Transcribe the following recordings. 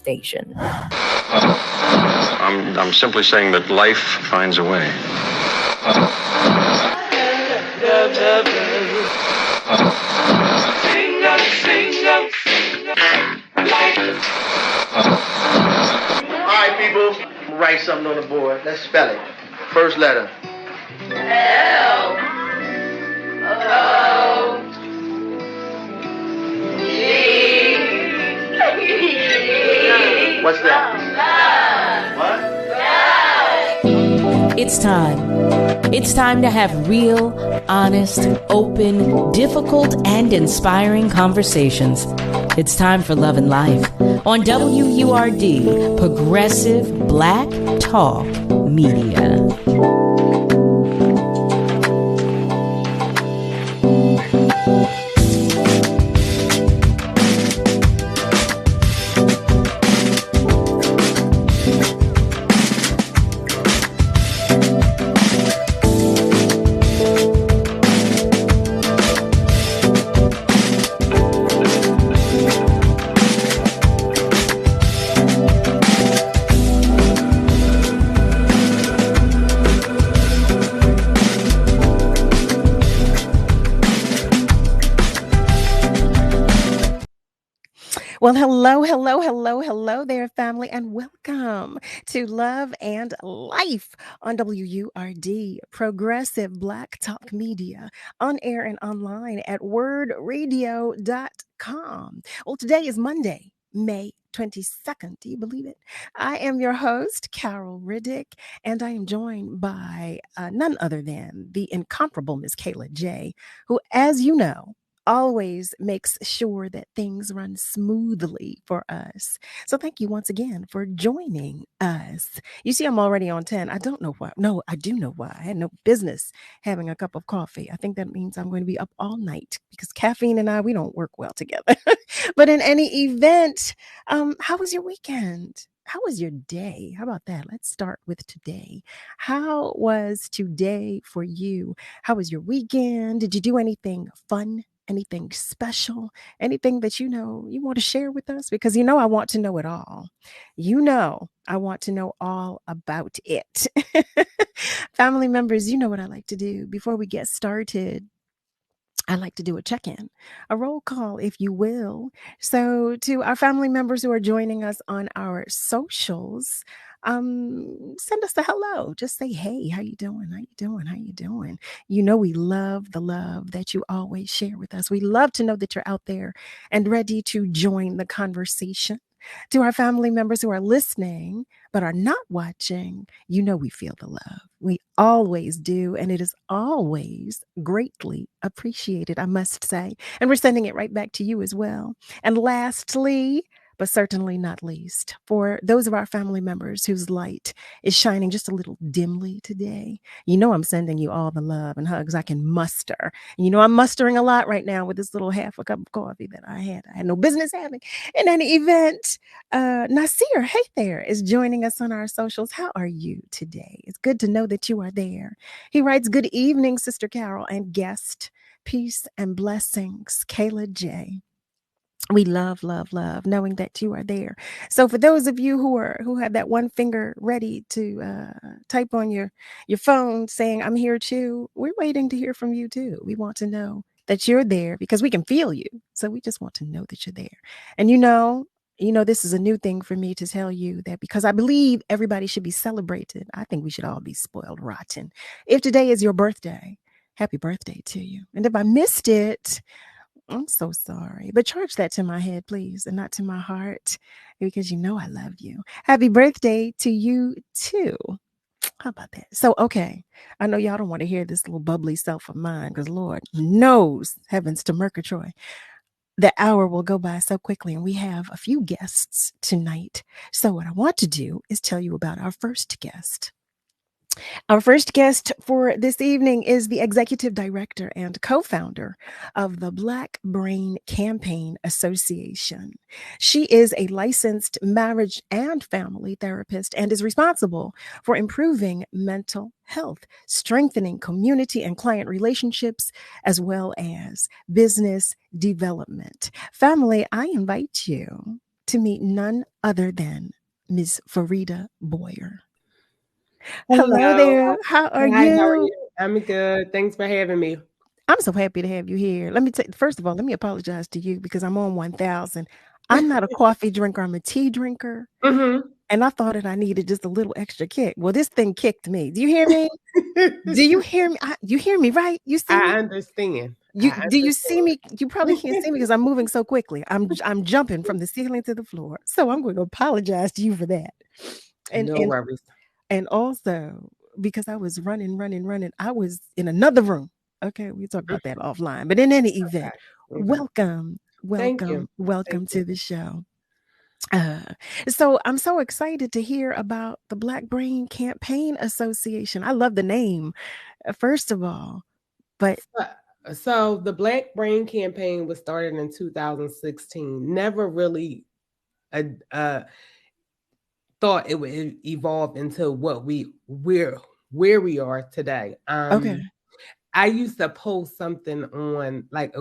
station. I'm simply saying that life finds a way. All right, people, write something on the board. Let's spell it. First letter. L O G. What's that? What? It's time. It's time to have real, honest, open, difficult, and inspiring conversations. It's time for Love and Life on WURD, Progressive Black Talk Media. Well, hello there, family, and welcome to Love and Life on WURD, Progressive Black Talk Media, on air and online at wordradio.com. Well, today is Monday, May 22nd. Do you believe it? I am your host, Carol Riddick, and I am joined by none other than the incomparable Miss Kayla J., who, as you know, always makes sure that things run smoothly for us. So thank you once again for joining us. You see, I'm already on 10. I don't know why. No, I do know why. I had no business having a cup of coffee. I think that means I'm going to be up all night because caffeine and we don't work well together. But in any event, how was your weekend? How was your day? How about that? Let's start with today. How was today for you? How was your weekend? Did you do anything fun? Anything special, anything that you want to share with us? Because I want to know it all. I want to know all about it. Family members, you know what I like to do before we get started. I like to do a check-in, a roll call, if you will. So to our family members who are joining us on our socials, send us a hello. Just say, hey, how you doing? How you doing? How you doing? We love the love that you always share with us. We love to know that you're out there and ready to join the conversation. To our family members who are listening but are not watching, we feel the love. We always do, and it is always greatly appreciated, I must say. And we're sending it right back to you as well. And lastly, but certainly not least, for those of our family members whose light is shining just a little dimly today, I'm sending you all the love and hugs I can muster. I'm mustering a lot right now with this little half a cup of coffee that I had no business having. In any event, Nasir, hey there, is joining us on our socials. How are you today? It's good to know that you are there. He writes, good evening, Sister Carol and guest. Peace and blessings, Kayla J. We love knowing that you are there. So for those of you who have that one finger ready to type on your phone saying, I'm here too, we're waiting to hear from you too. We want to know that you're there because we can feel you. So we just want to know that you're there. And this is a new thing for me to tell you that because I believe everybody should be celebrated. I think we should all be spoiled rotten. If today is your birthday, happy birthday to you. And if I missed it, I'm so sorry, but charge that to my head, please, and not to my heart, because I love you. Happy birthday to you too. How about that? So, okay, I know y'all don't want to hear this little bubbly self of mine, because Lord knows, heavens to Murgatroyd, the hour will go by so quickly, and we have a few guests tonight. So what I want to do is tell you about our first guest. Our first guest for this evening is the executive director and co-founder of the Black Brain Campaign Association. She is a licensed marriage and family therapist and is responsible for improving mental health, strengthening community and client relationships, as well as business development. Family, I invite you to meet none other than Miss Farida BOYER. Hello Hello. there. How are Hi, how are you? you? I'm good. Thanks for having me. I'm so happy to have you here. Let me first of all, let me apologize to you because I'm on 1000. I'm not a coffee drinker, I'm a tea drinker. Mm-hmm. And I thought that I needed just a little extra kick. Well, this thing kicked me. Do you hear me? Do you hear me? You hear me, right? You see me? I understand. Do you see me? You probably can't see me because I'm moving so quickly. I'm jumping from the ceiling to the floor. So I'm going to apologize to you for that. And No and worries. and also because I was running, I was in another room. Okay, we talk about that offline. But in any event, Okay. Thank you. Thank welcome you. to the show. Uh, so I'm so excited to hear about the Black Brain Campaign Association. I love the name, first of all, but So the Black Brain Campaign was started in 2016. Never really thought it would evolve into where we are today. okay. I used to post something on like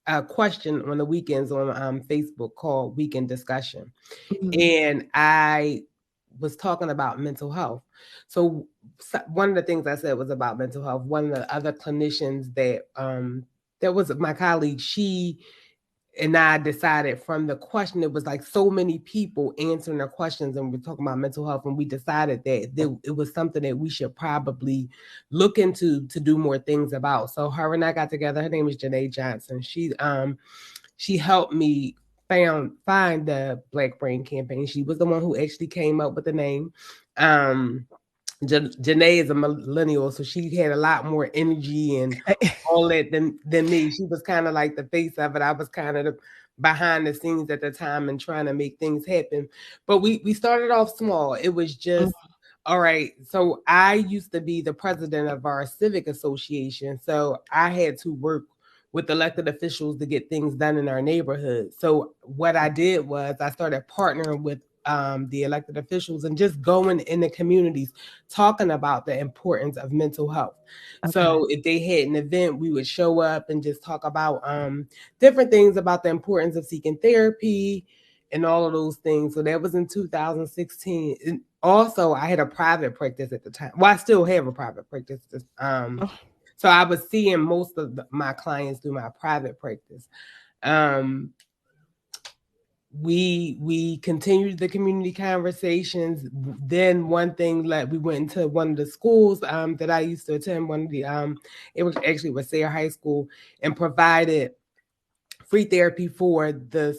a question on the weekends on Facebook called Weekend Discussion. Mhm. And I was talking about mental health. So one of the things I said was about mental health. One of the other clinicians that was my colleague, she and I decided from the question, it was like so many people answering their questions, and we're talking about mental health, and we decided that it was something that we should probably look into to do more things about. So her and I got together. Her name is Janae Johnson. She helped me find the Black Brain Campaign. She was the one who actually came up with the name. Janae is a millennial, so she had a lot more energy and all that than me. She was kind of like the face of it. I was kind of the behind the scenes at the time and trying to make things happen. But we started off small. It was just all right. So I used to be the president of our civic association, so I had to work with elected officials to get things done in our neighborhood. So what I did was I started partnering with the elected officials and just going in the communities talking about the importance of mental health. Okay. So if they had an event, we would show up and just talk about different things about the importance of seeking therapy and all of those things. So that was in 2016. And also, I had a private practice at the time. Well, I still have a private practice. So I was seeing most of my clients through my private practice. We continued the community conversations. Then one thing, like we went into one of the schools that I used to attend. One of the it was actually Wasaya High School, and provided free therapy for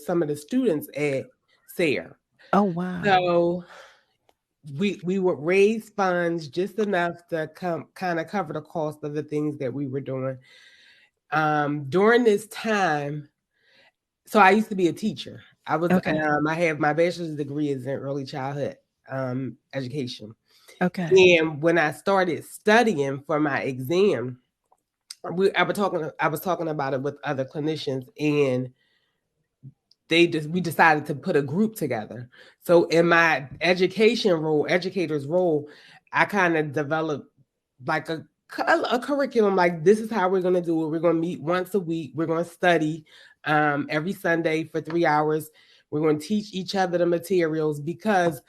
some of the students at Sayre. Oh wow. So we would raise funds just enough to kind of cover the cost of the things that we were doing. During this time, so I used to be a teacher. I was Okay. I have my bachelor's degree is in early childhood education. Okay. And when I started studying for my exam, I was talking about it with other clinicians, and we decided to put a group together. So in my educator's role, I kind of developed like a curriculum. Like, this is how we're going to do it. We're going to meet once a week. We're going to study every Sunday for 3 hours. We're going to teach each other the materials, because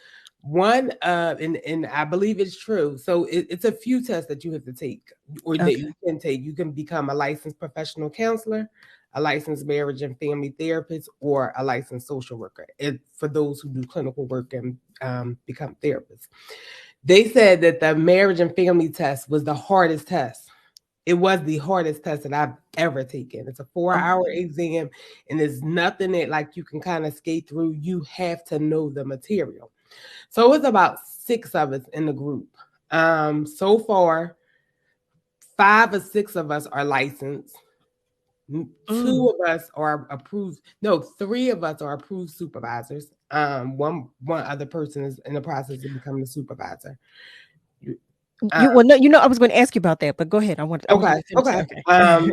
and I believe it's true. So it's a few tests that you have to take, or that you can take. You can become a licensed professional counselor, a licensed marriage and family therapist, or a licensed social worker. For those who do clinical work and become therapists. They said that the marriage and family test was the hardest test. It was the hardest test that I've ever taken. It's a 4-hour exam, and there's nothing that like you can kind of skate through. You have to know the material. So it's about 6 of us in the group. So far, 5 or 6 of us are licensed. 2 of us are approved. No, 3 of us are approved supervisors. One other person is in the process of becoming a supervisor. I was going to ask you about that, but go ahead. I want you to finish. Okay.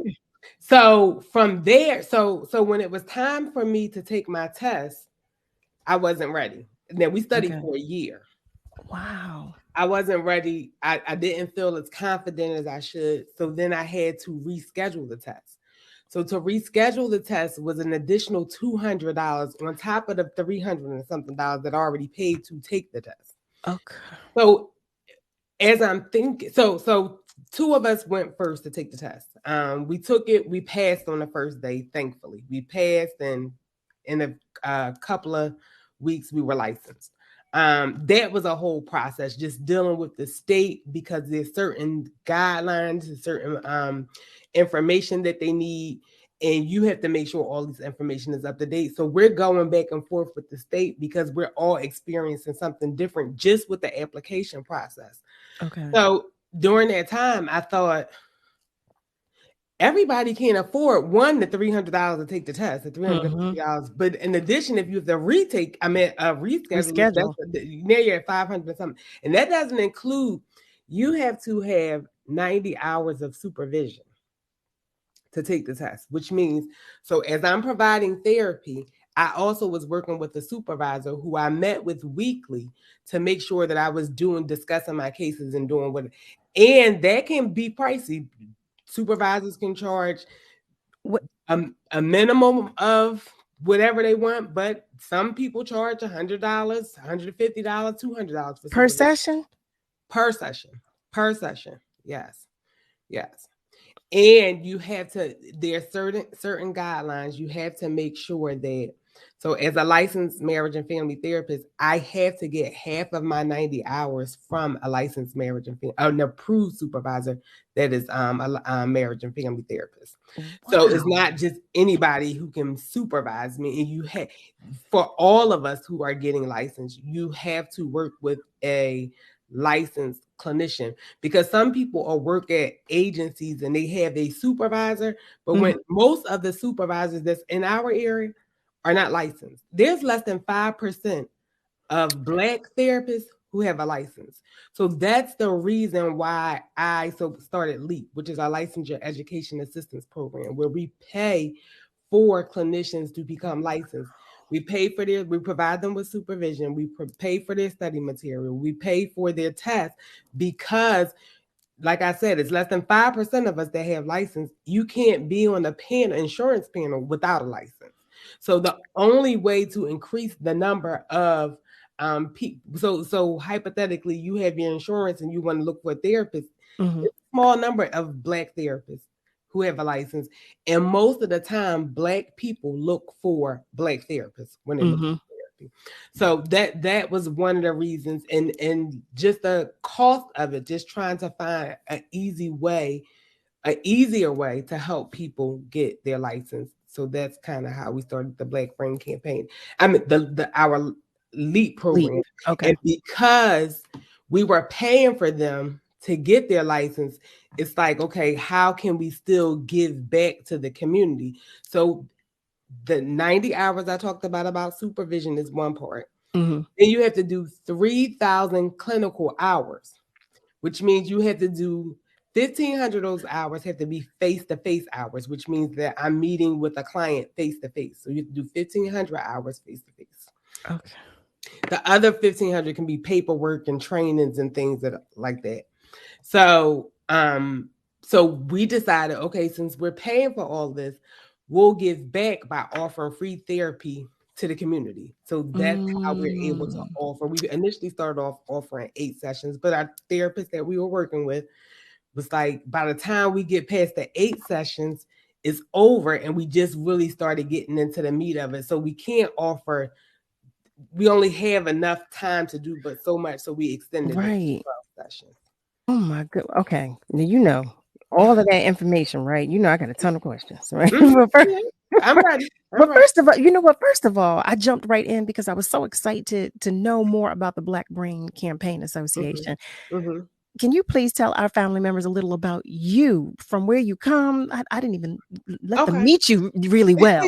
So from there, so when it was time for me to take my test, I wasn't ready. And then we studied for a year. Wow. I wasn't ready. I didn't feel as confident as I should. So then I had to reschedule the test. So to reschedule the test was an additional $200 on top of the $300 and something that I already paid to take the test. Okay. So as I'm thinking, so two of us went first to take the test. We took it. We passed on the first day. Thankfully, we passed, and in a couple of weeks we were licensed. That was a whole process, just dealing with the state, because there's certain guidelines and certain information that they need, and you have to make sure all this information is up to date. So we're going back and forth with the state because we're all experiencing something different just with the application process. Okay. So during that time, I thought, everybody can't afford the $300 to take the test, the $350. But in addition, if you have to reschedule, now you're at $500 or something, and that doesn't include, you have to have 90 hours of supervision to take the test, which means, so as I'm providing therapy, I also was working with a supervisor who I met with weekly to make sure that I was discussing my cases and doing what, and that can be pricey. Supervisors can charge a minimum of whatever they want, but some people charge $100, $150, $200 for per session. Per session. Yes. And you have to, there are certain guidelines. You have to make sure that, so as a licensed marriage and family therapist, I have to get half of my 90 hours from a licensed marriage and an approved supervisor that is a marriage and family therapist. Wow. So it's not just anybody who can supervise me. And you have, for all of us who are getting licensed, you have to work with a licensed clinician, because some people work at agencies and they have a supervisor, but when most of the supervisors that's in our area are not licensed. There's less than 5% of Black therapists who have a license. So that's the reason why I started LEAP, which is our licensure education assistance program, where we pay for clinicians to become licensed. We provide them with supervision. We pay for their study material. We pay for their tests, because, like I said, it's less than 5% of us that have license. You can't be on a insurance panel without a license. So the only way to increase the number of people, so hypothetically, you have your insurance and you want to look for a therapist. It's a small number of Black therapists who have a license, and most of the time, Black people look for Black therapists when they look for therapy. So that was one of the reasons, and just the cost of it, just trying to find an easier way to help people get their license. So that's kind of how we started the Black Brain Campaign. I mean, our LEAP program. LEAP. Okay. And because we were paying for them to get their license, it's like, okay, how can we still give back to the community? So the 90 hours I talked about supervision is one part. Then you have to do 3,000 clinical hours, which means you have to do 1,500 of those hours have to be face-to-face hours, which means that I'm meeting with a client face-to-face. So you have to do 1,500 hours face-to-face. Okay. The other 1,500 can be paperwork and trainings and things like that. So we decided, okay, since we're paying for all this, we'll give back by offering free therapy to the community. So that's how we're able to offer. We initially started off offering 8 sessions, but our therapist that we were working with was like, by the time we get past the 8 sessions, it's over, and we just really started getting into the meat of it. So we can't offer, we only have enough time to do but so much, so we extended it to 12 sessions. Oh my God. Okay. Now, all of that information, right? I got a ton of questions, right? I'm ready. First of all, you know what? First of all, I jumped right in because I was so excited to know more about the Black Brain Campaign Association. Can you please tell our family members a little about you, from where you come? I didn't even let them meet you really well,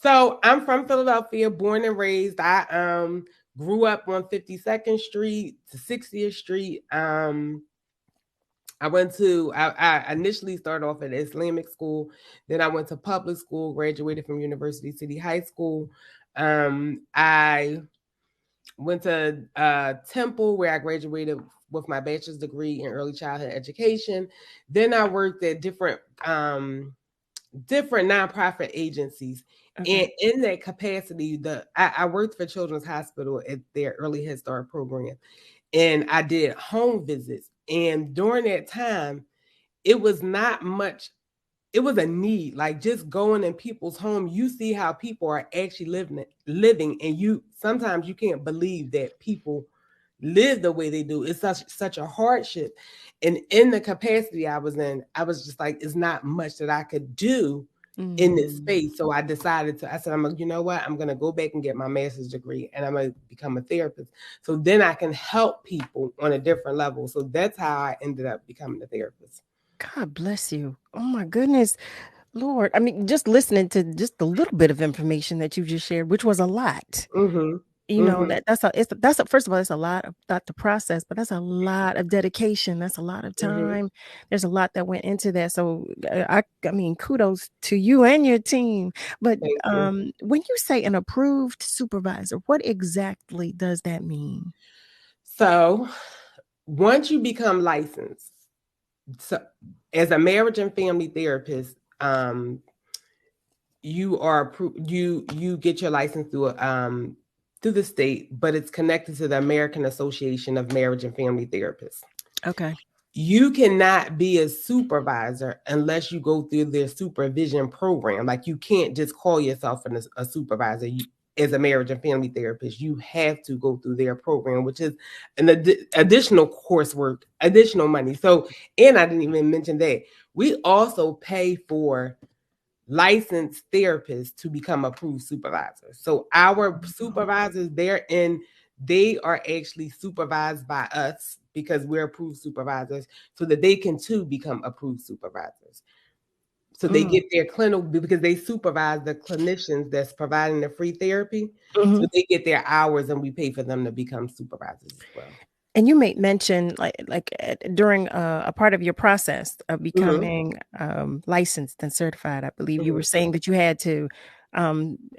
So I'm from Philadelphia, born and raised. I grew up on 52nd Street to 60th Street. I initially started off at Islamic school. Then I went to public school, graduated from University City High School. I went to Temple, where I graduated with my bachelor's degree in early childhood education. Then I worked at different different nonprofit agencies. Okay. And in that capacity, I worked for Children's Hospital at their early Head Start program, and I did home visits. And during that time, it was not much. It was a need, like just going in people's home. You see how people are actually living, and sometimes you can't believe that people live the way they do. It's such a hardship. And in the capacity I was in, I was just like, it's not much that I could do in this space. So I said, you know what? I'm going to go back and get my master's degree, and I'm going to become a therapist. So then I can help people on a different level. So that's how I ended up becoming a therapist. God bless you. Oh my goodness, Lord. I mean, just listening to just a little bit of information that you just shared, which was a lot. Mm-hmm. You know, first of all, it's a lot of thought to process, but that's a lot of dedication. That's a lot of time. There's a lot that went into that. So I mean, kudos to you and your team. But when you say an approved supervisor, what exactly does that mean? So once you become licensed, so as a marriage and family therapist, you are approved. You get your license through the state, but it's connected to the American Association of Marriage and Family Therapists. Okay. You cannot be a supervisor unless you go through their supervision program. Like, you can't just call yourself a supervisor. As a marriage and family therapist, you have to go through their program, which is an additional coursework, additional money. So, and I didn't even mention that we also pay for licensed therapists to become approved supervisors. So our supervisors, they are actually supervised by us because we're approved supervisors, so that they can too become approved supervisors. So they get their clinical, because they supervise the clinicians that's providing the free therapy. So they get their hours, and we pay for them to become supervisors as well. And you made mention, during a part of your process of becoming licensed and certified, I believe you were saying that you had to,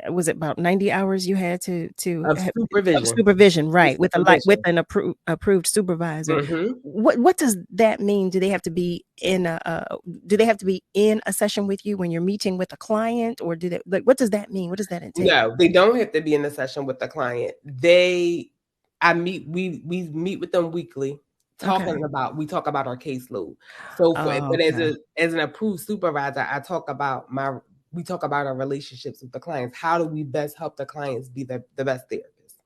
was it about 90 hours you had to have supervision, right? With an approved supervisor. What does that mean? Do they have to be in a session with you when you're meeting with a client, or what does that mean? What does that entail? No, they don't have to be in a session with the client. We meet with them weekly, we talk about our caseload. So as an approved supervisor, we talk about our relationships with the clients. How do we best help the clients be the best therapists?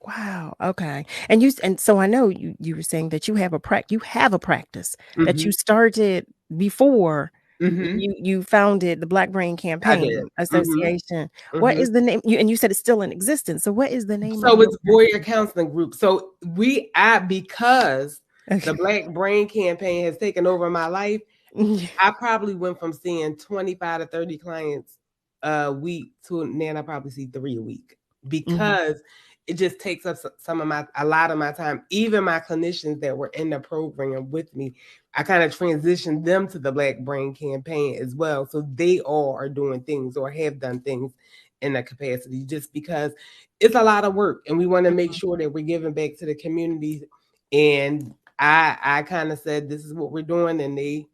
Wow. Okay. And so I know you were saying that you have a practice that you started before you founded the Black Brain Campaign Association. What is the name? You said it's still in existence. So what is the name? So it's BOYER Counseling Group. So because the Black Brain Campaign has taken over my life, I probably went from seeing 25 to 30 clients a week to now I probably see 3 a week, because it just takes up a lot of my time. Even my clinicians that were in the program with me, I kind of transitioned them to the Black Brain Campaign as well. So they all are doing things or have done things in that capacity, just because it's a lot of work, and we want to make sure that we're giving back to the community. And I kind of said, this is what we're doing, and they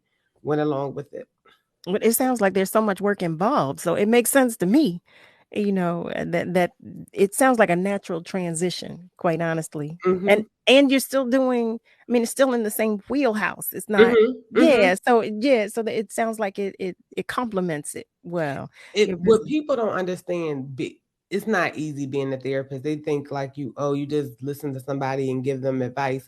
went along with it. But it sounds like there's so much work involved, so it makes sense to me, that it sounds like a natural transition, quite honestly. And you're still doing, I mean, it's still in the same wheelhouse. It's not, so it sounds like it complements it well. What people don't understand, it's not easy being a therapist. They think like you just listen to somebody and give them advice.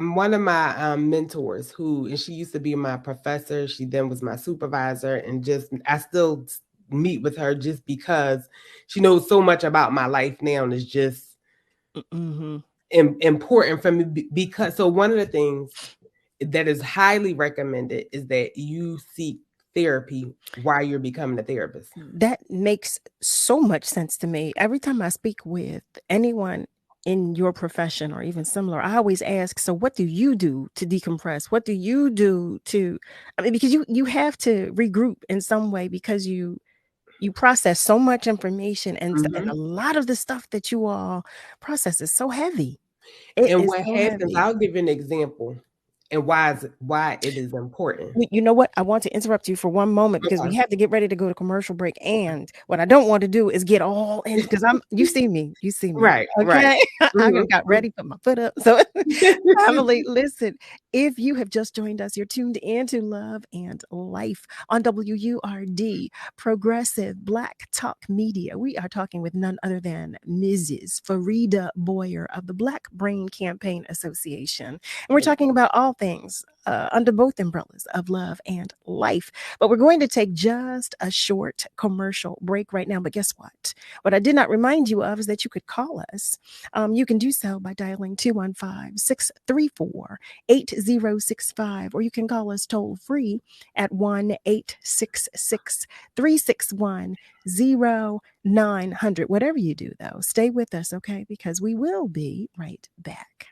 One of my mentors, and she used to be my professor, she then was my supervisor, and I still meet with her just because she knows so much about my life now, and it's just important for me. Because so one of the things that is highly recommended is that you seek therapy while you're becoming a therapist. That makes so much sense to me. Every time I speak with anyone in your profession or even similar, I always ask, so what do you do to decompress? What do you do because you have to regroup in some way, because you process so much information, and a lot of the stuff that you all process is so heavy. And what happens, I'll give you an example. and why it is important. You know what? I want to interrupt you for one moment because we have to get ready to go to commercial break. And what I don't want to do is get all in because you see me. Right. Okay. Right. I got ready, put my foot up. So family, listen, if you have just joined us, you're tuned into Love and Life on WURD, Progressive Black Talk Media. We are talking with none other than Mrs. Farida Boyer of the Black Brain Campaign Association. And we're talking about all things under both umbrellas of love and life. But we're going to take just a short commercial break right now. But guess what? What I did not remind you of is that you could call us. You can do so by dialing 215-634-8065, or you can call us toll free at 1-866-361-0900. Whatever you do, though, stay with us, okay? Because we will be right back.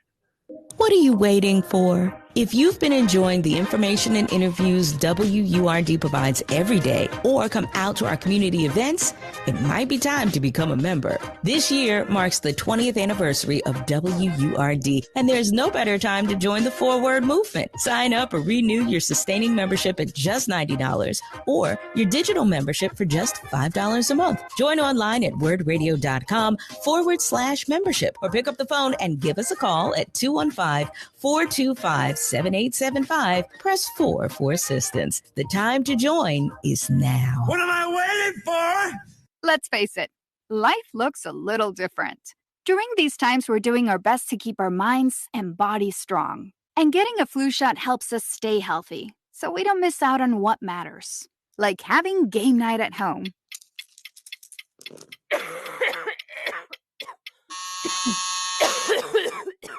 What are you waiting for? If you've been enjoying the information and interviews WURD provides every day or come out to our community events, it might be time to become a member. This year marks the 20th anniversary of WURD, and there's no better time to join the forward movement. Sign up or renew your sustaining membership at just $90 or your digital membership for just $5 a month. Join online at wordradio.com/membership or pick up the phone and give us a call at 215-425-7875. Press 4 for assistance. The time to join is now. What am I waiting for? Let's face it, life looks a little different. During these times, we're doing our best to keep our minds and bodies strong. And getting a flu shot helps us stay healthy, so we don't miss out on what matters. Like having game night at home.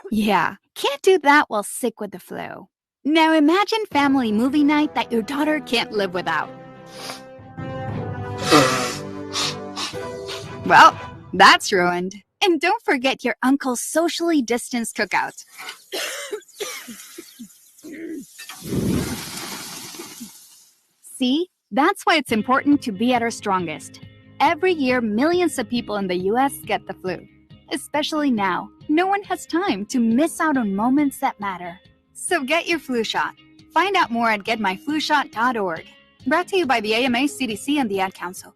Yeah, can't do that while sick with the flu. Now imagine family movie night that your daughter can't live without. Well, that's ruined. And don't forget your uncle's socially distanced cookout. See, that's why it's important to be at our strongest. Every year, millions of people in the U.S. get the flu. Especially now, no one has time to miss out on moments that matter. So get your flu shot. Find out more at getmyflushot.org. Brought to you by the AMA, CDC, and the Ad Council.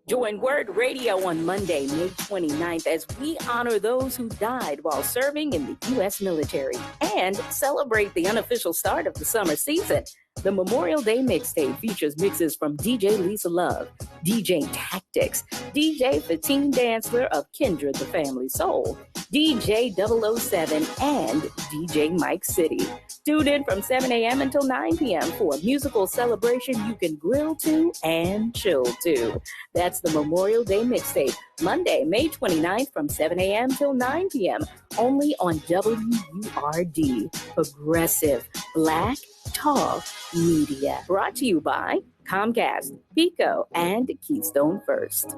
Join Word Radio on Monday, May 29th, as we honor those who died while serving in the U.S. military and celebrate the unofficial start of the summer season. The Memorial Day mixtape features mixes from DJ Lisa Love, DJ Tactics, DJ Fatine Dancer of Kindred the Family Soul, DJ 007, and DJ Mike City. Tune in from 7 a.m. until 9 p.m. for a musical celebration you can grill to and chill to. That's the Memorial Day mixtape, Monday, May 29th from 7 a.m. till 9 p.m. only on WURD, Progressive Black Talk Media. Brought to you by Comcast, Pico, and Keystone First.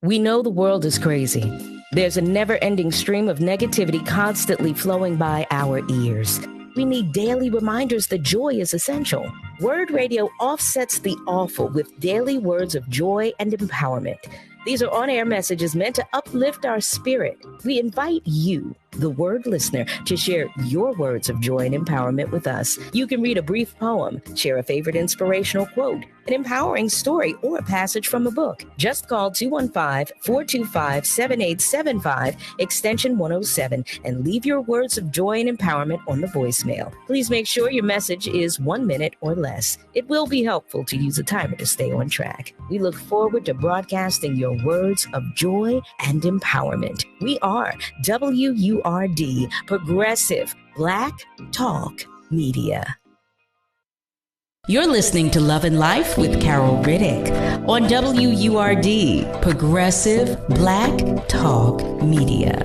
We know the world is crazy. There's a never-ending stream of negativity constantly flowing by our ears. We need daily reminders that joy is essential. Word Radio offsets the awful with daily words of joy and empowerment. These are on-air messages meant to uplift our spirit. We invite you, the Word listener, to share your words of joy and empowerment with us. You can read a brief poem, share a favorite inspirational quote, an empowering story, or a passage from a book. Just call 215-425-7875, extension 107, and leave your words of joy and empowerment on the voicemail. Please make sure your message is 1 minute or less. It will be helpful to use a timer to stay on track. We look forward to broadcasting your words of joy and empowerment. We are WURD, Progressive Black Talk Media. You're listening to Love and Life with Carol Riddick on WURD, Progressive Black Talk Media.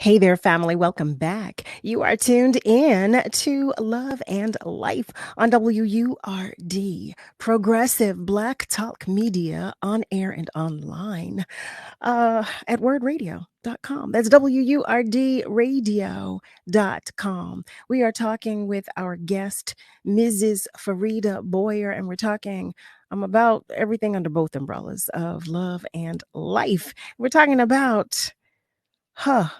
Hey there, family. Welcome back. You are tuned in to Love and Life on WURD, Progressive Black Talk Media, on air and online at wordradio.com. That's WURDradio.com. We are talking with our guest, Mrs. Farida Boyer, and we're talking about everything under both umbrellas of love and life. We're talking about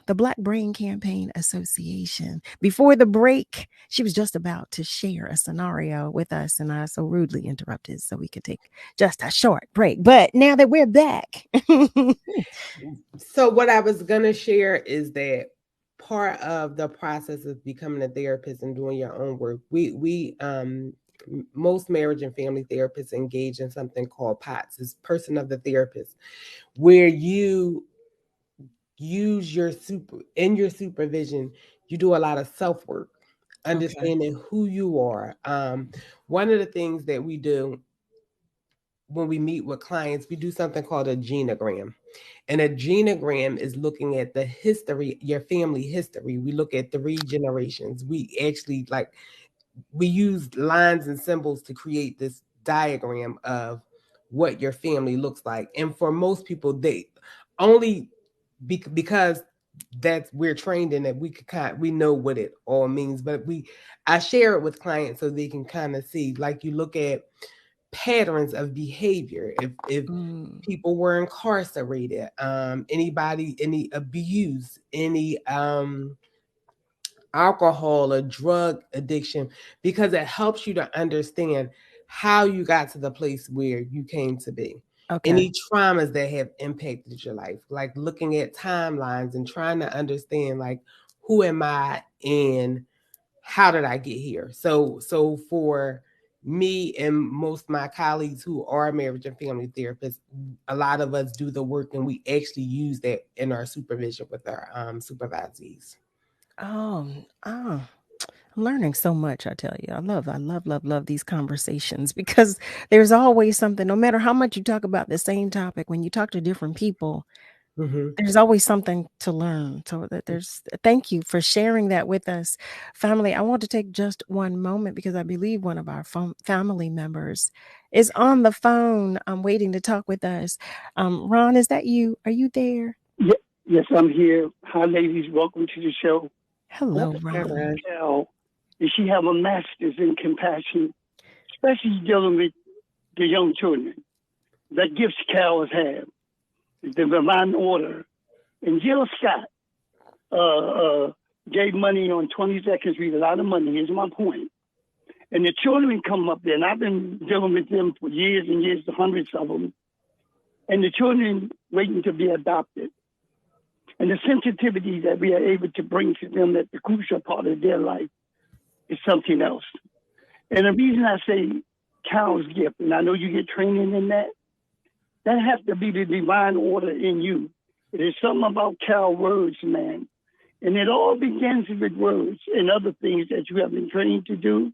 the Black Brain Campaign Association. Before the break, she was just about to share a scenario with us, and I so rudely interrupted so we could take just a short break. But now that we're back. So what I was going to share is that part of the process of becoming a therapist and doing your own work, we most marriage and family therapists engage in something called POTS, is person of the therapist, where you use your supervision, you do a lot of self-work, understanding who you are. One of the things that we do when we meet with clients, we do something called a genogram. And a genogram is looking at the history, your family history. We look at 3 generations. We actually we use lines and symbols to create this diagram of what your family looks like. And for most people, they only because we're trained in it, we know what it all means. But I share it with clients so they can kind of see, like, you look at patterns of behavior. If people were incarcerated, any abuse, any alcohol or drug addiction, because it helps you to understand how you got to the place where you came to be. Any traumas that have impacted your life, like looking at timelines and trying to understand, like, who am I and how did I get here? So for me and most of my colleagues who are marriage and family therapists, a lot of us do the work and we actually use that in our supervision with our supervisees. I'm learning so much, I tell you. I love these conversations because there's always something, no matter how much you talk about the same topic, when you talk to different people, there's always something to learn. So that thank you for sharing that with us. Family, I want to take just one moment because I believe one of our family members is on the phone. I'm waiting to talk with us. Ron, is that you? Are you there? Yes, I'm here. Hi, ladies. Welcome to the show. Hello, Ron. Cal, and she have a master's in compassion, especially dealing with the young children. That gifts Cal has had, the divine order. And Jill Scott gave money on 22nd Street, a lot of money. Here's my point. And the children come up there, and I've been dealing with them for years and years, hundreds of them. And the children waiting to be adopted. And the sensitivity that we are able to bring to them at the crucial part of their life is something else. And the reason I say Cal's gift, and I know you get training in that has to be the divine order in you. It is something about Cal words, man. And it all begins with words and other things that you have been trained to do.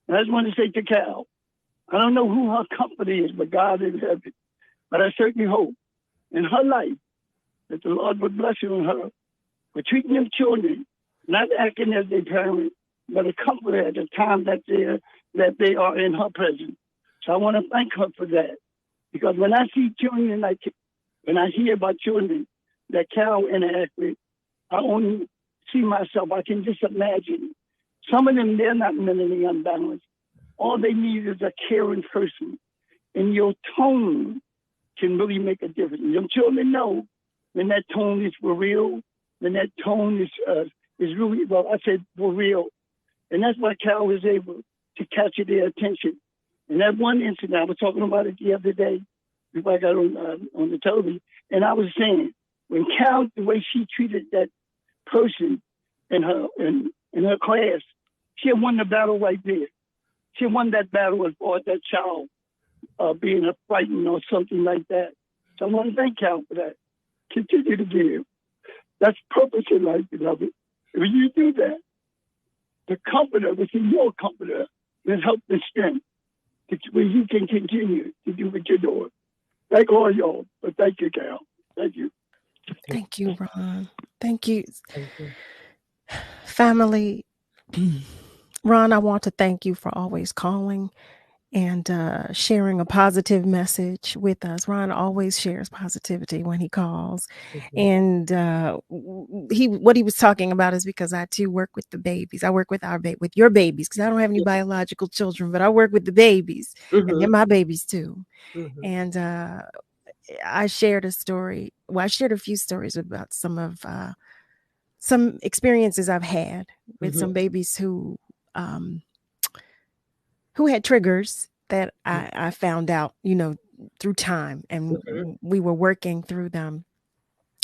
And I just want to say to Cal, I don't know who her company is, but God in heaven. But I certainly hope in her life that the Lord would bless you and her for treating them children, not acting as their parent, but a comforter at the time that they are in her presence. So I want to thank her for that. Because when I see children, when I hear about children that Cal interact with, I only see myself. I can just imagine. Some of them, they're not mentally unbalanced. All they need is a caring person. And your tone can really make a difference. Young children know when that tone is for real, when that tone is really, well, I said for real. And that's why Cal was able to capture their attention. And that one incident, I was talking about it the other day before I got on the television, and I was saying, when Cal, the way she treated that person in her class, she had won the battle right there. She won that battle as far as that child being a frightened or something like that. So I want to thank Cal for that. Continue to give. That's purpose in life, beloved. If you do that, the comforter within your comforter will help the strength where you can continue to do what you're doing. Thank all y'all, but thank you, Cal. Thank you. Thank you, Ron. Thank you. Thank you. Family, Ron, I want to thank you for always calling and sharing a positive message with us. Ron always shares positivity when he calls. And what he was talking about is because I too work with the babies. I work with with your babies, because I don't have any biological children, but I work with the babies, and they're my babies too. And I shared a story. Well, I shared a few stories about some experiences I've had with some babies who had triggers that I found out, through time, and we were working through them.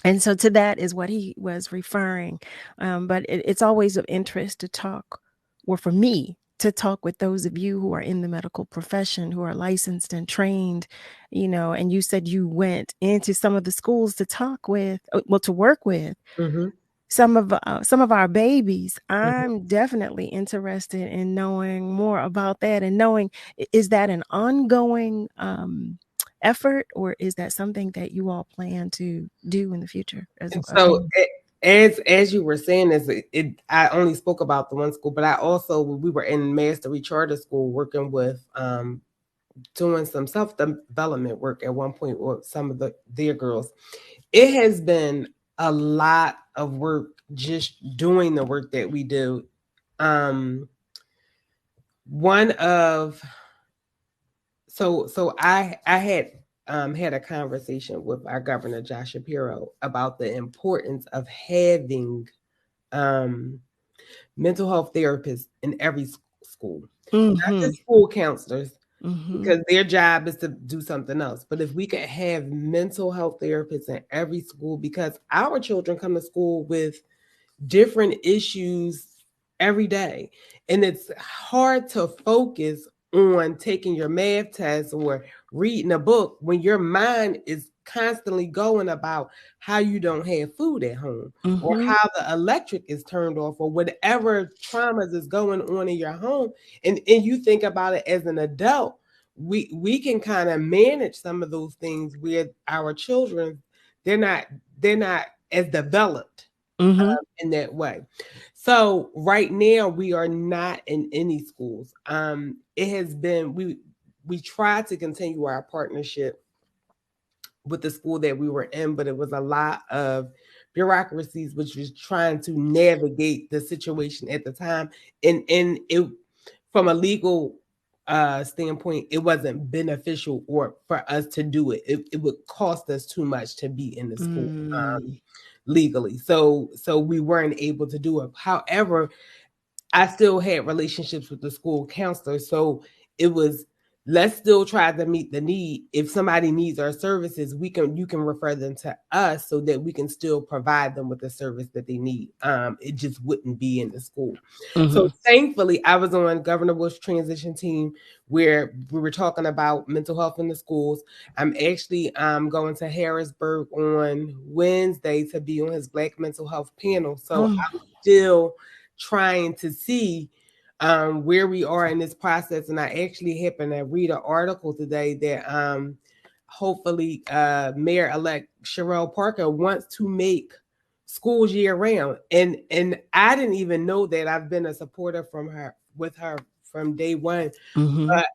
And so to that is what he was referring. But it's always of interest to talk, or for me to talk with those of you who are in the medical profession, who are licensed and trained, and you said you went into some of the schools to talk with, to work with some of our babies. I'm definitely interested in knowing more about that, and knowing, is that an ongoing effort, or is that something that you all plan to do in the future? As you were saying this, I only spoke about the one school, but we were in Mastery Charter School working with doing some self-development work at one point with some of their girls. It has been a lot of work just doing the work that we do. I had a conversation with our governor, Josh Shapiro, about the importance of having mental health therapists in every school, not just school counselors, because their job is to do something else. But if we could have mental health therapists in every school, because our children come to school with different issues every day, and it's hard to focus on taking your math test or reading a book when your mind is constantly going about how you don't have food at home, or how the electric is turned off, or whatever traumas is going on in your home. And you think about it as an adult, we can kind of manage some of those things with our children. They're not as developed in that way. So right now we are not in any schools. It has been, we tried to continue our partnership with the school that we were in, but it was a lot of bureaucracies, which was trying to navigate the situation at the time. And it, from a legal standpoint, it wasn't beneficial or for us to do it. It would cost us too much to be in the school legally. So we weren't able to do it. However, I still had relationships with the school counselor. So it was, let's still try to meet the need. If somebody needs our services, you can refer them to us so that we can still provide them with the service that they need. It just wouldn't be in the school. So thankfully, I was on Governor Bush's transition team where we were talking about mental health in the schools. I'm actually going to Harrisburg on Wednesday to be on his Black mental health panel. So I'm still trying to see where we are in this process. And I actually happened to read an article today that hopefully Mayor-elect Sherelle Parker wants to make schools year round. And I didn't even know that. I've been a supporter with her from day one. But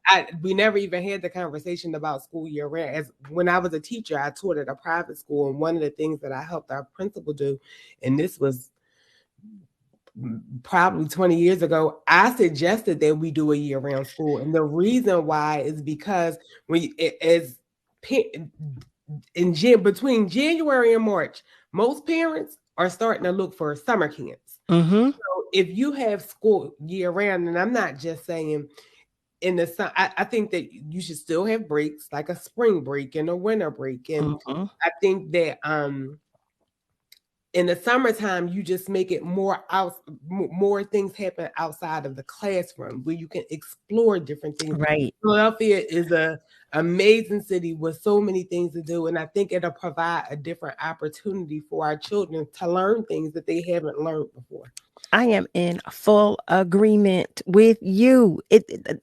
we never even had the conversation about school year round. When I was a teacher, I taught at a private school. And one of the things that I helped our principal do, and this was probably 20 years ago, I suggested that we do a year-round school. And the reason why is because between January and March, most parents are starting to look for summer camps. So if you have school year-round, and I'm not just saying in the summer, I think that you should still have breaks, like a spring break and a winter break. And I think that in the summertime, you just make it more things happen outside of the classroom where you can explore different things. Right. Philadelphia is an amazing city with so many things to do. And I think it'll provide a different opportunity for our children to learn things that they haven't learned before. I am in full agreement with you.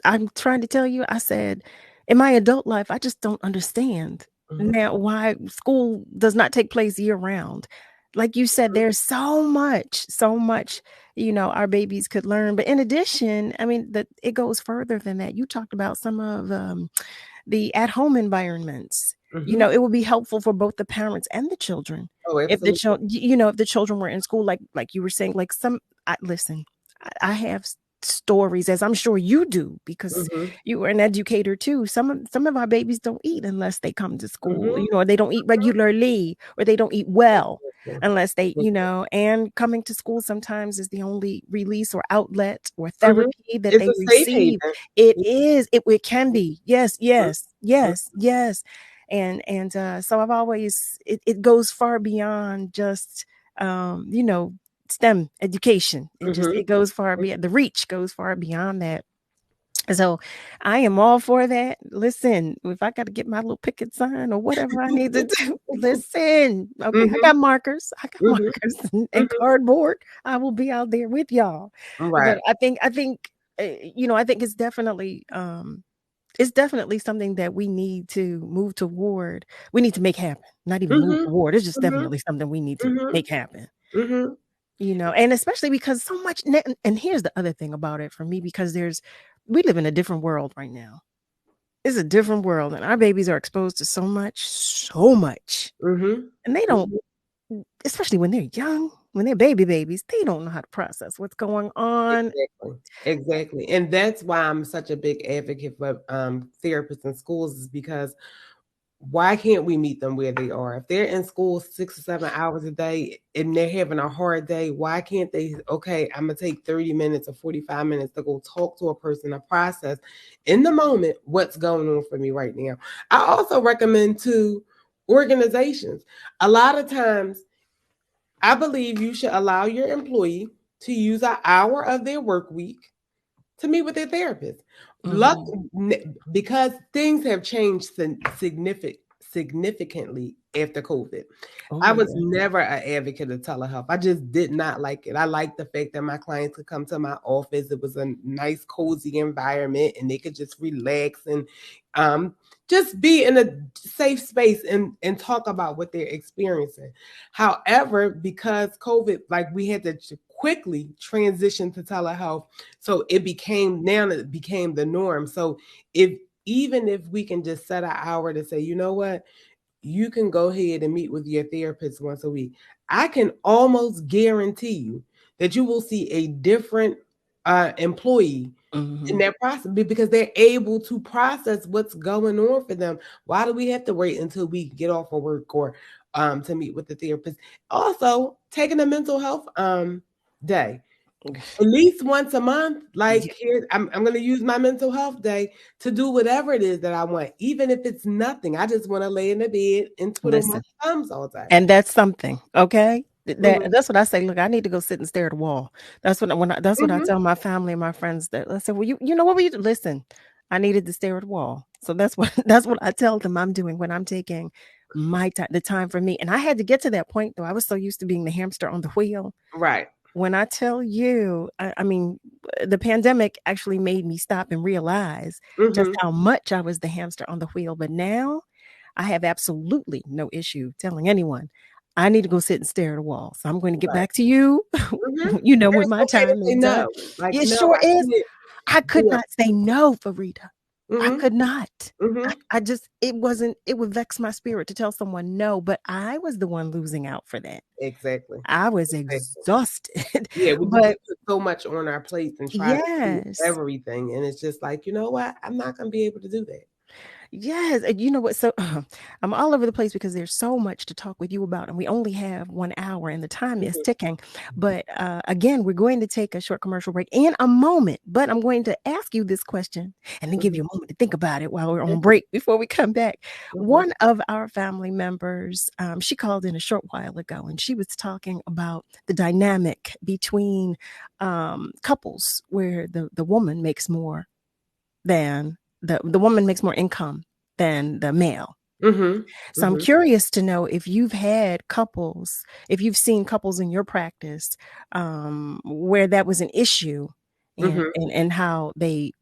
I'm trying to tell you, I said, in my adult life, I just don't understand Now, why school does not take place year round? Like you said, there's so much, our babies could learn. But in addition, I mean, it goes further than that. You talked about some of the at-home environments. It would be helpful for both the parents and the children. Oh, If the absolutely. if the children were in school, like you were saying, like listen, I have stories, as I'm sure you do, because you were an educator too. Some of our babies don't eat unless they come to school, or they don't eat regularly, or they don't eat well unless they, and coming to school sometimes is the only release or outlet or therapy that It's they a safe receive. haven. It can be. Yes. And so I've always, it goes far beyond just, STEM education. It goes far beyond, the reach goes far beyond that. So I am all for that. Listen, if I got to get my little picket sign or whatever I need to do, listen. Okay, I got markers. And cardboard. I will be out there with y'all. Right. But I think it's definitely something that we need to move toward. We need to make happen. Not even move toward. It's just definitely something we need to make happen. And especially because so much, and here's the other thing about it for me, because we live in a different world right now. It's a different world, and our babies are exposed to so much. And they don't, especially when they're young, when they're babies, they don't know how to process what's going on. Exactly. And that's why I'm such a big advocate for therapists in schools, is because why can't we meet them where they are? If they're in school 6 or 7 hours a day and they're having a hard day, why can't they, okay, I'm going to take 30 minutes or 45 minutes to go talk to a person, a process in the moment what's going on for me right now. I also recommend to organizations, a lot of times, I believe you should allow your employee to use an hour of their work week to meet with their therapist. Because things have changed significantly after COVID. I was never an advocate of telehealth. I just did not like it. I liked the fact that my clients could come to my office. It was a nice, cozy environment, and they could just relax and just be in a safe space and talk about what they're experiencing. However, because COVID, like, we had to quickly transition to telehealth, so it became the norm. So even if we can just set an hour to say, you know what, you can go ahead and meet with your therapist once a week, I can almost guarantee you that you will see a different employee in that process, because they're able to process what's going on for them. Why do we have to wait until we get off of work or to meet with the therapist? Also, taking a mental health day at least once a month. Like, here, I'm going to use my mental health day to do whatever it is that I want, even if it's nothing. I just want to lay in the bed and twiddle my thumbs all day. And that's something, okay? That's what I say. Look, I need to go sit and stare at a wall. That's what I tell my family and my friends. That I say, well, you know what we listen. I needed to stare at a wall. So that's what I tell them I'm doing when I'm taking my time, the time for me. And I had to get to that point, though. I was so used to being the hamster on the wheel. Right. When I tell you, I mean, the pandemic actually made me stop and realize just how much I was the hamster on the wheel. But now I have absolutely no issue telling anyone I need to go sit and stare at a wall. So I'm going to get back to you, when my time is done. Like, It no, sure is. I could not say no, Farida. I could not. I just, it would vex my spirit to tell someone no, but I was the one losing out for that. Exactly. I was exhausted. Yeah, we but put so much on our plates and try to do everything. And it's just like, you know what? I'm not going to be able to do that. Yes. And you know what? So I'm all over the place because there's so much to talk with you about, and we only have 1 hour and the time is ticking. But again, we're going to take a short commercial break in a moment, but I'm going to ask you this question and then give you a moment to think about it while we're on break before we come back. One of our family members, she called in a short while ago, and she was talking about the dynamic between couples where the woman makes more than the woman makes more income than the male. So I'm curious to know if you've had couples, if you've seen couples in your practice where that was an issue, and how they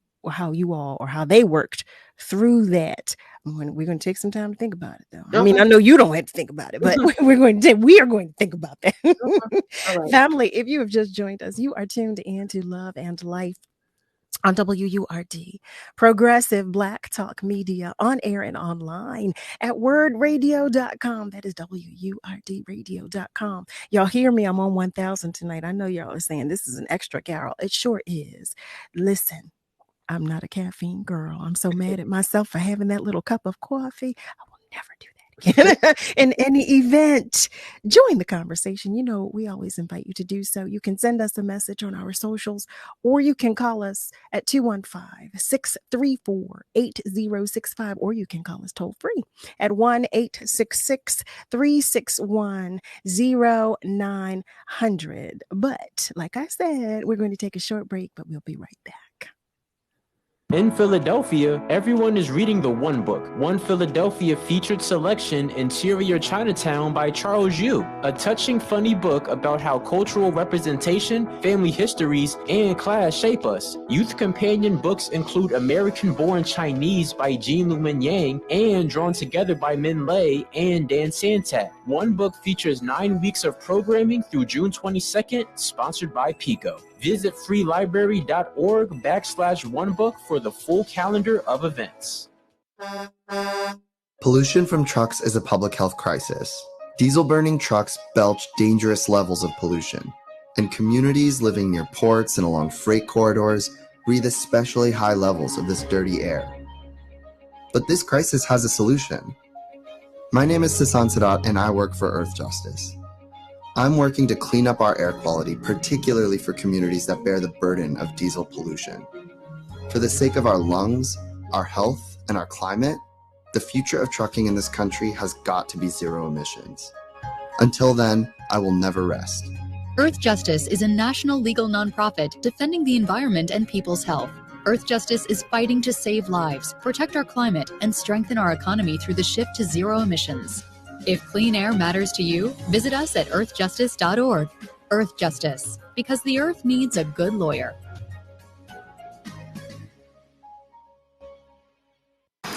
worked through that. We're going to take some time to think about it, though. Okay. I mean, I know you don't have to think about it, but we are going to think about that. All right. Family, if you have just joined us, you are tuned in to Love and Life on WURD, Progressive Black Talk Media, on air and online at wordradio.com. That is WURDradio.com. Y'all hear me? I'm on 1000 tonight. I know y'all are saying this is an extra, Carol. It sure is. Listen, I'm not a caffeine girl. I'm so mad at myself for having that little cup of coffee. I will never do that again in any event. Join the conversation. You know, we always invite you to do so. You can send us a message on our socials, or you can call us at 215-634-8065, or you can call us toll free at 1-866-361-0900. But like I said, we're going to take a short break, but we'll be right back. In Philadelphia, everyone is reading the One Book, One Philadelphia featured selection, Interior Chinatown by Charles Yu, a touching, funny book about how cultural representation, family histories, and class shape us. Youth companion books include American-Born Chinese by Jean Lumen Yang and Drawn Together by Min Lei and Dan Santat. One Book features 9 weeks of programming through June 22nd, sponsored by Pico. Visit freelibrary.org/onebook for the full calendar of events. Pollution from trucks is a public health crisis. Diesel-burning trucks belch dangerous levels of pollution, and communities living near ports and along freight corridors breathe especially high levels of this dirty air. But this crisis has a solution. My name is Sasan Sadat, and I work for Earth Justice. I'm working to clean up our air quality, particularly for communities that bear the burden of diesel pollution. For the sake of our lungs, our health, and our climate, the future of trucking in this country has got to be zero emissions. Until then, I will never rest. Earth Justice is a national legal nonprofit defending the environment and people's health. Earth Justice is fighting to save lives, protect our climate, and strengthen our economy through the shift to zero emissions. If clean air matters to you, visit us at earthjustice.org. Earth Justice, because the earth needs a good lawyer.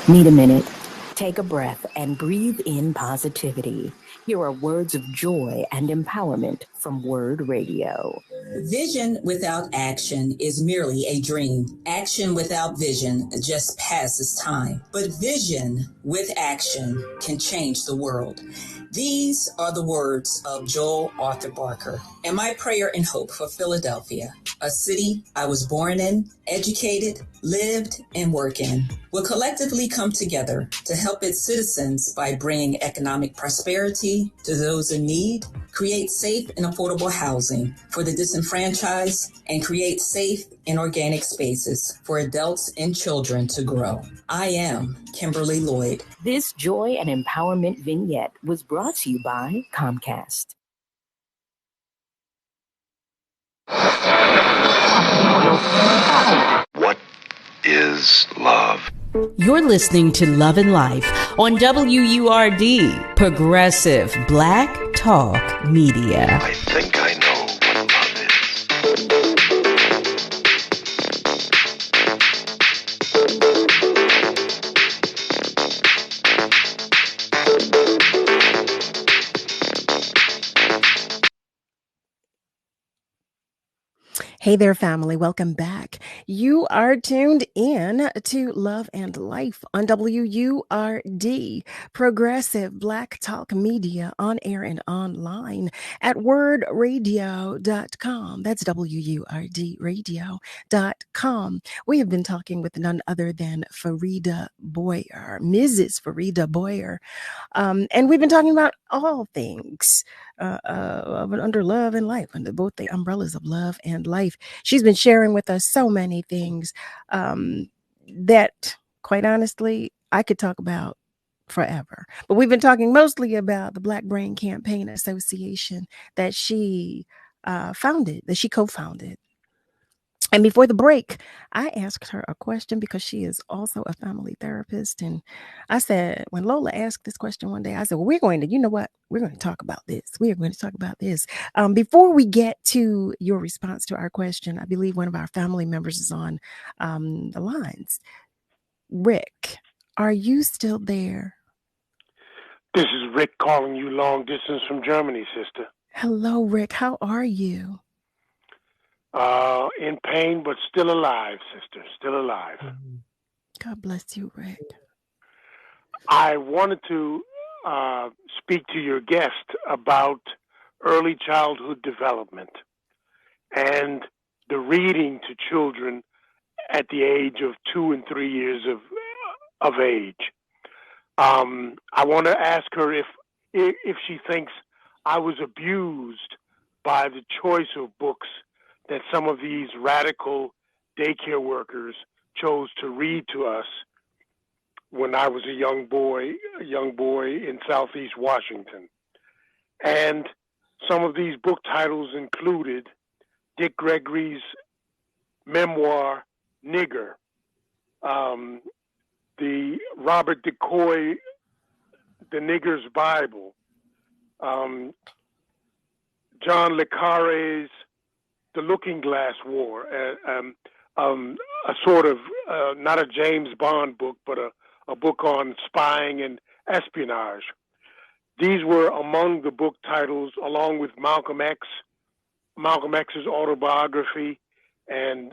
Need a minute? Take a breath and breathe in positivity. Here are words of joy and empowerment from Word Radio. Vision without action is merely a dream. Action without vision just passes time. But vision with action can change the world. These are the words of Joel Arthur Barker, and my prayer and hope for Philadelphia, a city I was born in, educated, lived, and work in, will collectively come together to help its citizens by bringing economic prosperity to those in need, create safe and affordable housing for the disenfranchised, and create safe and organic spaces for adults and children to grow. I am Kimberly Lloyd. This joy and empowerment vignette was brought to you by Comcast. What is love? You're listening to Love and Life on WURD, Progressive Black Talk Media. I think I know what love is. Hey there, family. Welcome back. You are tuned in to Love and Life on WURD, Progressive Black Talk Media, on air and online at wordradio.com. That's WURDradio.com. We have been talking with none other than Farida BOYER, Mrs. Farida BOYER. And we've been talking about all things under love and life, under both the umbrellas of love and life. She's been sharing with us so many things that, quite honestly, I could talk about forever. But we've been talking mostly about the Black Brain Campaign Association that she founded, that she co-founded. And before the break, I asked her a question because she is also a family therapist. And I said, when Lola asked this question one day, I said, well, we're going to, you know what? We're going to talk about this. We are going to talk about this. Before we get to your response to our question, I believe one of our family members is on the lines. Rick, are you still there? This is Rick calling you long distance from Germany, sister. Hello, Rick. How are you? In pain, but still alive, sister. Still alive. God bless you, Rick. I wanted to speak to your guest about early childhood development and the reading to children at the age of 2 and 3 years of age. I want to ask her if she thinks I was abused by the choice of books that some of these radical daycare workers chose to read to us when I was a young boy in Southeast Washington. And some of these book titles included Dick Gregory's memoir, Nigger, the Robert DeCoy, The Nigger's Bible, John le Carre's The Looking Glass War, a sort of, not a James Bond book, but a book on spying and espionage. These were among the book titles, along with Malcolm X's autobiography, and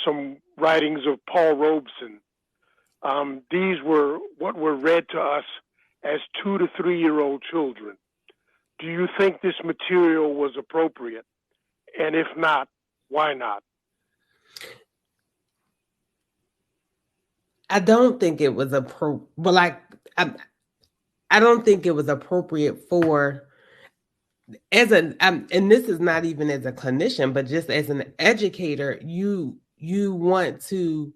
some writings of Paul Robeson. These were what were read to us as 2 to 3 year old children. Do you think this material was appropriate? And if not, why not? I don't think it was I don't think it was appropriate for, and this is not even as a clinician, but just as an educator, you want to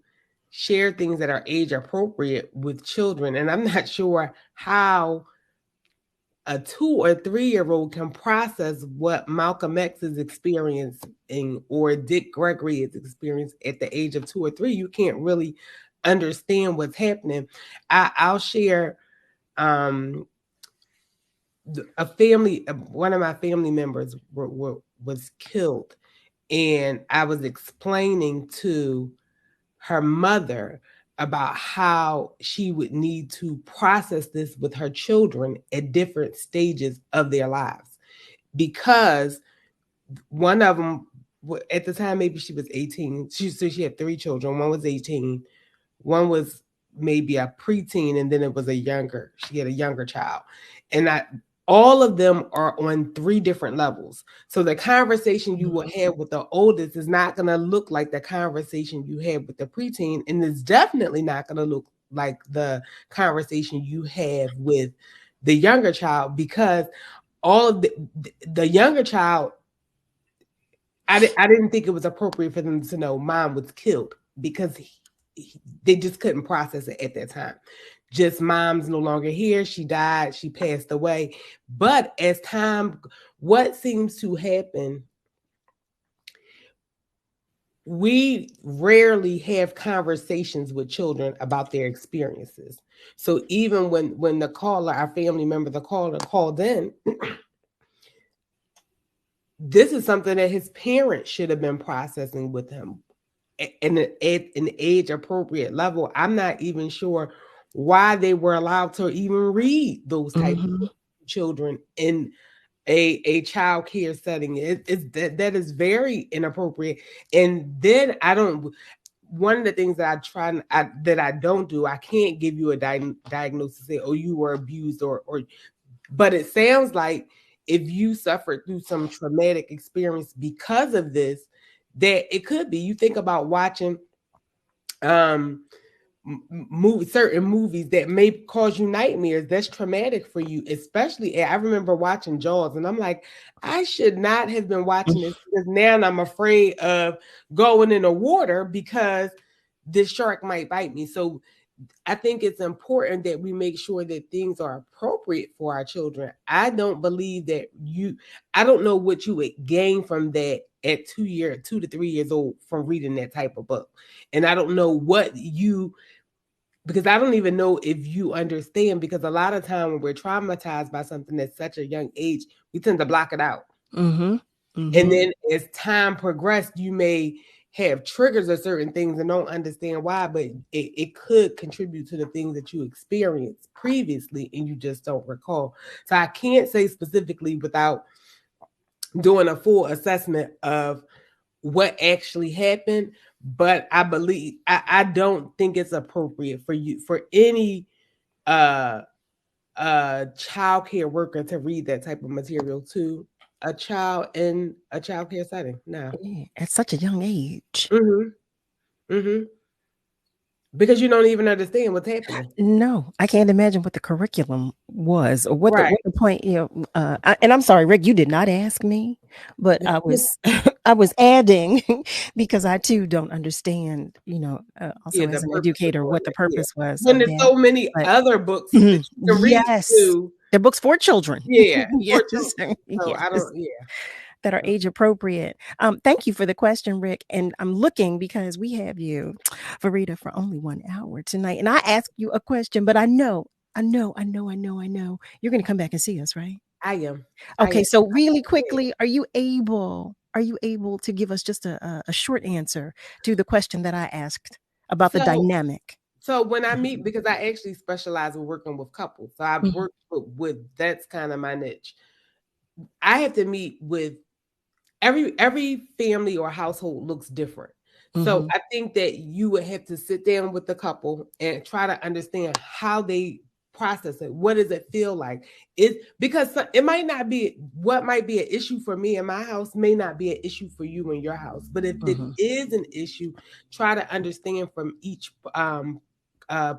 share things that are age appropriate with children. And I'm not sure how a 2 or 3 year old can process what Malcolm X is experiencing or Dick Gregory is experiencing at the age of 2 or 3. You can't really understand what's happening. I'll share one of my family members was killed, and I was explaining to her mother about how she would need to process this with her children at different stages of their lives, because one of them, at the time, maybe she was 18. She had 3 children. One was 18. One was maybe a preteen, and then she had a younger child. And all of them are on 3 different levels. So the conversation you will have with the oldest is not going to look like the conversation you have with the preteen, and it's definitely not going to look like the conversation you have with the younger child, because all of the younger child, I didn't think it was appropriate for them to know mom was killed, because they just couldn't process it at that time. Just mom's no longer here. She died. She passed away. But as time, what seems to happen, we rarely have conversations with children about their experiences. So even when the caller, our family member, the caller called in, this is something that his parents should have been processing with him at an age appropriate level. I'm not even sure why they were allowed to even read those types of children in a child care setting. That is very inappropriate. And then one of the things that I don't do, I can't give you a diagnosis, say, oh, you were abused but it sounds like if you suffered through some traumatic experience because of this, that it could be. You think about watching certain movies that may cause you nightmares. That's traumatic for you. Especially, I remember watching Jaws, and I'm like, I should not have been watching this, because now I'm afraid of going in the water because this shark might bite me. So I think it's important that we make sure that things are appropriate for our children. I don't believe that I don't know what you would gain from that at 2 to 3 years old from reading that type of book. And I don't know because I don't even know if you understand, because a lot of time when we're traumatized by something at such a young age, we tend to block it out. And then as time progressed, you may have triggers of certain things and don't understand why, but it could contribute to the things that you experienced previously and you just don't recall. So I can't say specifically without doing a full assessment of what actually happened, but I believe I don't think it's appropriate for any child care worker to read that type of material to a child in a child care setting. No. At such a young age. Because you don't even understand what's happening. No, I can't imagine what the curriculum was or what the point. And I'm sorry, Rick, you did not ask me, but I was I was adding because I too don't understand. Also as an educator, what the purpose was. When there's so many other books that you can read too. They're books for children. Yeah, yes. So I don't. Yeah. That are age appropriate. Thank you for the question, Rick. And I'm looking because we have you, Farida, for only 1 hour tonight. And I asked you a question, but I know you're going to come back and see us, right? I am. Okay, so really quickly, are you able to give us just a short answer to the question that I asked about the dynamic? So when I meet, because I actually specialize in working with couples, so I've worked with that's kind of my niche. I have to meet with every family or household looks different. So I think that you would have to sit down with the couple and try to understand how they process it. What does it feel like? Because it might not be what might be an issue for me in my house may not be an issue for you in your house. But if it is an issue, try to understand from each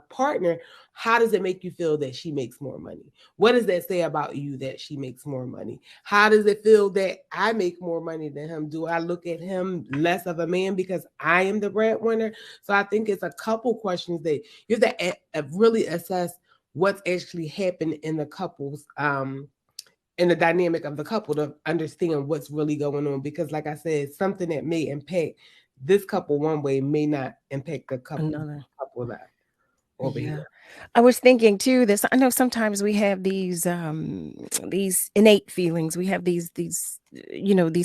partner, how does it make you feel that she makes more money? What does that say about you that she makes more money? How does it feel that I make more money than him? Do I look at him less of a man because I am the breadwinner? So I think it's a couple questions that you have to really assess what's actually happened in the couples, in the dynamic of the couple to understand what's really going on. Because like I said, something that may impact this couple one way may not impact the couple that. I was thinking too this. I know sometimes we have these innate feelings. We have these these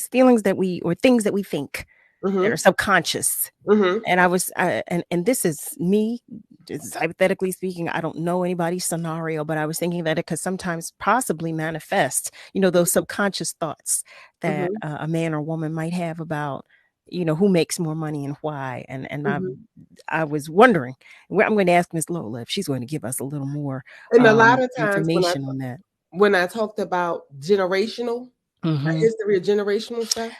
feelings that or things that we think that are subconscious. And I was and this is me, just hypothetically speaking. I don't know anybody's scenario, but I was thinking that it could sometimes possibly manifest, those subconscious thoughts that a man or woman might have about who makes more money and why. And I was wondering, I'm going to ask Miss Lola if she's going to give us a little more and a lot of times information on that. When I talked about generational, history of generational stuff,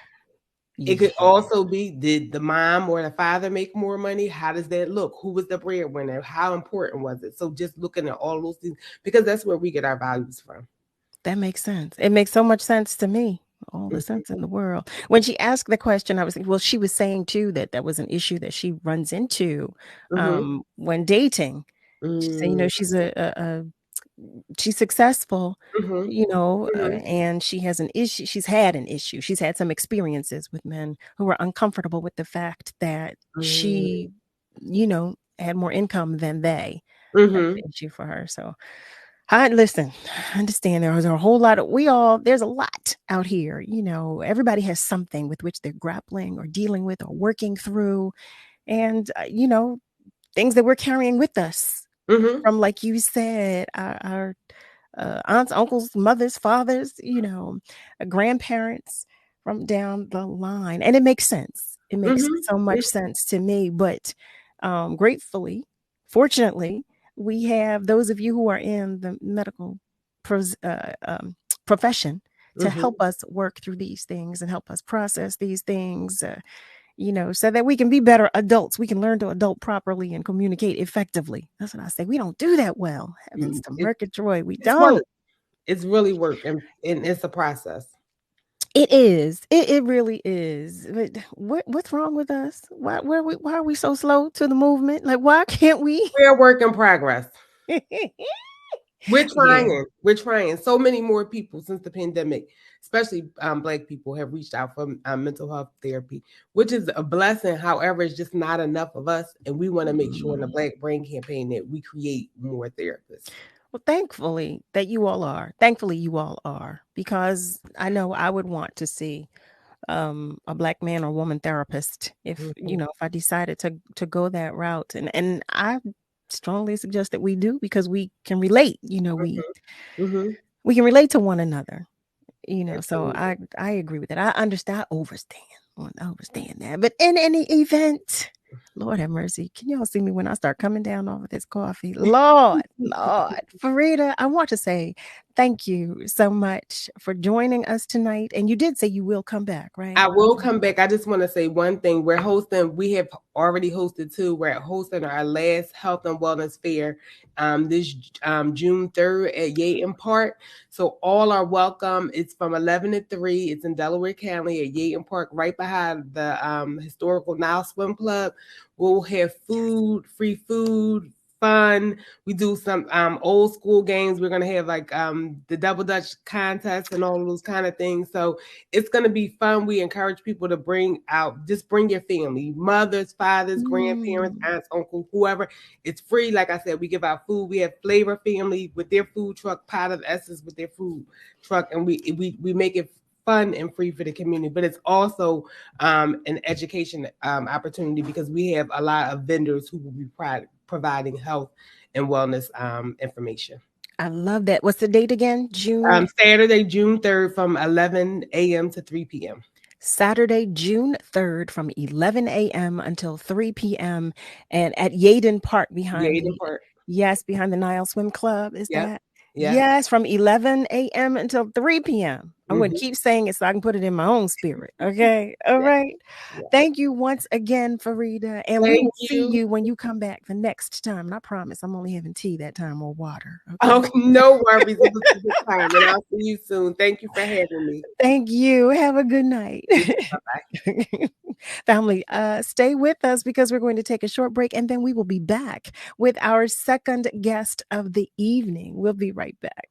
it could also be, did the mom or the father make more money? How does that look? Who was the breadwinner? How important was it? So just looking at all those things, because that's where we get our values from. That makes sense. It makes so much sense to me. All the sense in the world. When she asked the question, I was thinking, well, she was saying too that was an issue that she runs into when dating. She said, she's successful, and she has an issue. She's had an issue. She's had some experiences with men who are uncomfortable with the fact that she, had more income than they. That's an issue for her. So I understand there's a whole lot of, there's a lot out here, everybody has something with which they're grappling or dealing with or working through. And, things that we're carrying with us from, like you said, our aunts, uncles, mothers, fathers, grandparents from down the line. And it makes sense. It makes so much sense to me, but gratefully, fortunately, we have those of you who are in the medical profession to help us work through these things and help us process these things, so that we can be better adults. We can learn to adult properly and communicate effectively. That's what I say. We don't do that well. Heavens to Murgatroyd, we don't. It's really work, and it's a process. It is. It really is. But what's wrong with us? Why are we so slow to the movement? Like, why can't we? We're a work in progress. We're trying. Yeah. We're trying. So many more people since the pandemic, especially Black people, have reached out for mental health therapy, which is a blessing. However, it's just not enough of us, and we want to make sure in the Black Brain Campaign that we create more therapists. Well, thankfully you all are, because I know I would want to see a Black man or woman therapist if if I decided to go that route, and I strongly suggest that we do, because we can relate. We can relate to one another. So I agree with that. I understand. I understand that. But in any event, Lord have mercy. Can y'all see me when I start coming down off of this coffee? Lord. Farida, I want to say thank you so much for joining us tonight. And you did say you will come back, right? I will come back. I just want to say one thing. We have already hosted two. We're hosting our last health and wellness fair this June 3rd at Yaton Park. So all are welcome. It's from 11 to 3. It's in Delaware County at Yaton Park, right behind the historical Nile Swim Club. We'll have food, free food, fun. We do some old school games. We're going to have like the double dutch contest and all of those kind of things. So it's going to be fun. We encourage people to bring your family, mothers, fathers, grandparents, aunts, uncles, whoever. It's free. Like I said, we give out food. We have Flavor Family with their food truck, Pot of Essence with their food truck, and we make it fun and free for the community. But it's also an education opportunity, because we have a lot of vendors who will be providing health and wellness information. I love that. What's the date again? Saturday, June 3rd from 11 a.m. to 3 p.m. Saturday, June 3rd from 11 a.m. until 3 p.m. and at Yaton Park behind the Nile Swim Club. Is that? Yeah. Yes, from 11 a.m. until 3 p.m. I'm going to keep saying it so I can put it in my own spirit. Okay. All right. Yeah. Thank you once again, Farida. And we will see you when you come back the next time. And I promise I'm only having tea that time or water. Okay? Oh, no worries. It was a good time. And I'll see you soon. Thank you for having me. Thank you. Have a good night. Bye-bye. Family, stay with us, because we're going to take a short break, and then we will be back with our second guest of the evening. We'll be right back.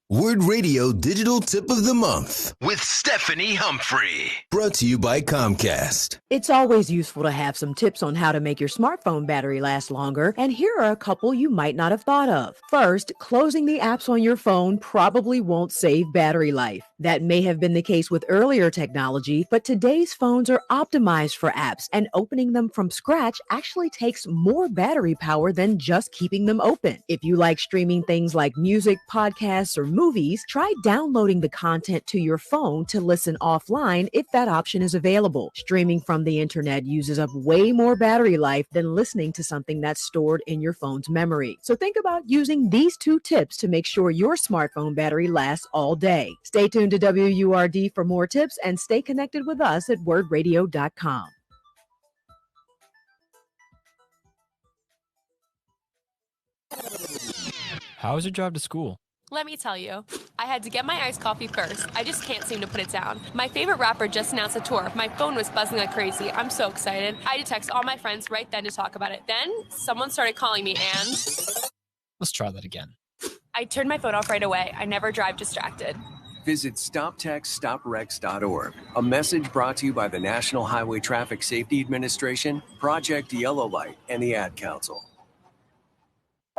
Word Radio Digital Tip of the Month with Stephanie Humphrey. Brought to you by Comcast. It's always useful to have some tips on how to make your smartphone battery last longer, and here are a couple you might not have thought of. First, closing the apps on your phone probably won't save battery life. That may have been the case with earlier technology, but today's phones are optimized for apps, and opening them from scratch actually takes more battery power than just keeping them open. If you like streaming things like music, podcasts, or movies, try downloading the content to your phone to listen offline if that option is available. Streaming from the internet uses up way more battery life than listening to something that's stored in your phone's memory. So think about using these two tips to make sure your smartphone battery lasts all day. Stay tuned to WURD for more tips, and stay connected with us at wordradio.com. How was your drive to school? Let me tell you, I had to get my iced coffee first. I just can't seem to put it down. My favorite rapper just announced a tour. My phone was buzzing like crazy. I'm so excited. I had to text all my friends right then to talk about it. Then someone started calling me, and let's try that again. I turned my phone off right away. I never drive distracted. Visit StopTextStopWrecks.org. A message brought to you by the National Highway Traffic Safety Administration, Project Yellow Light, and the Ad Council.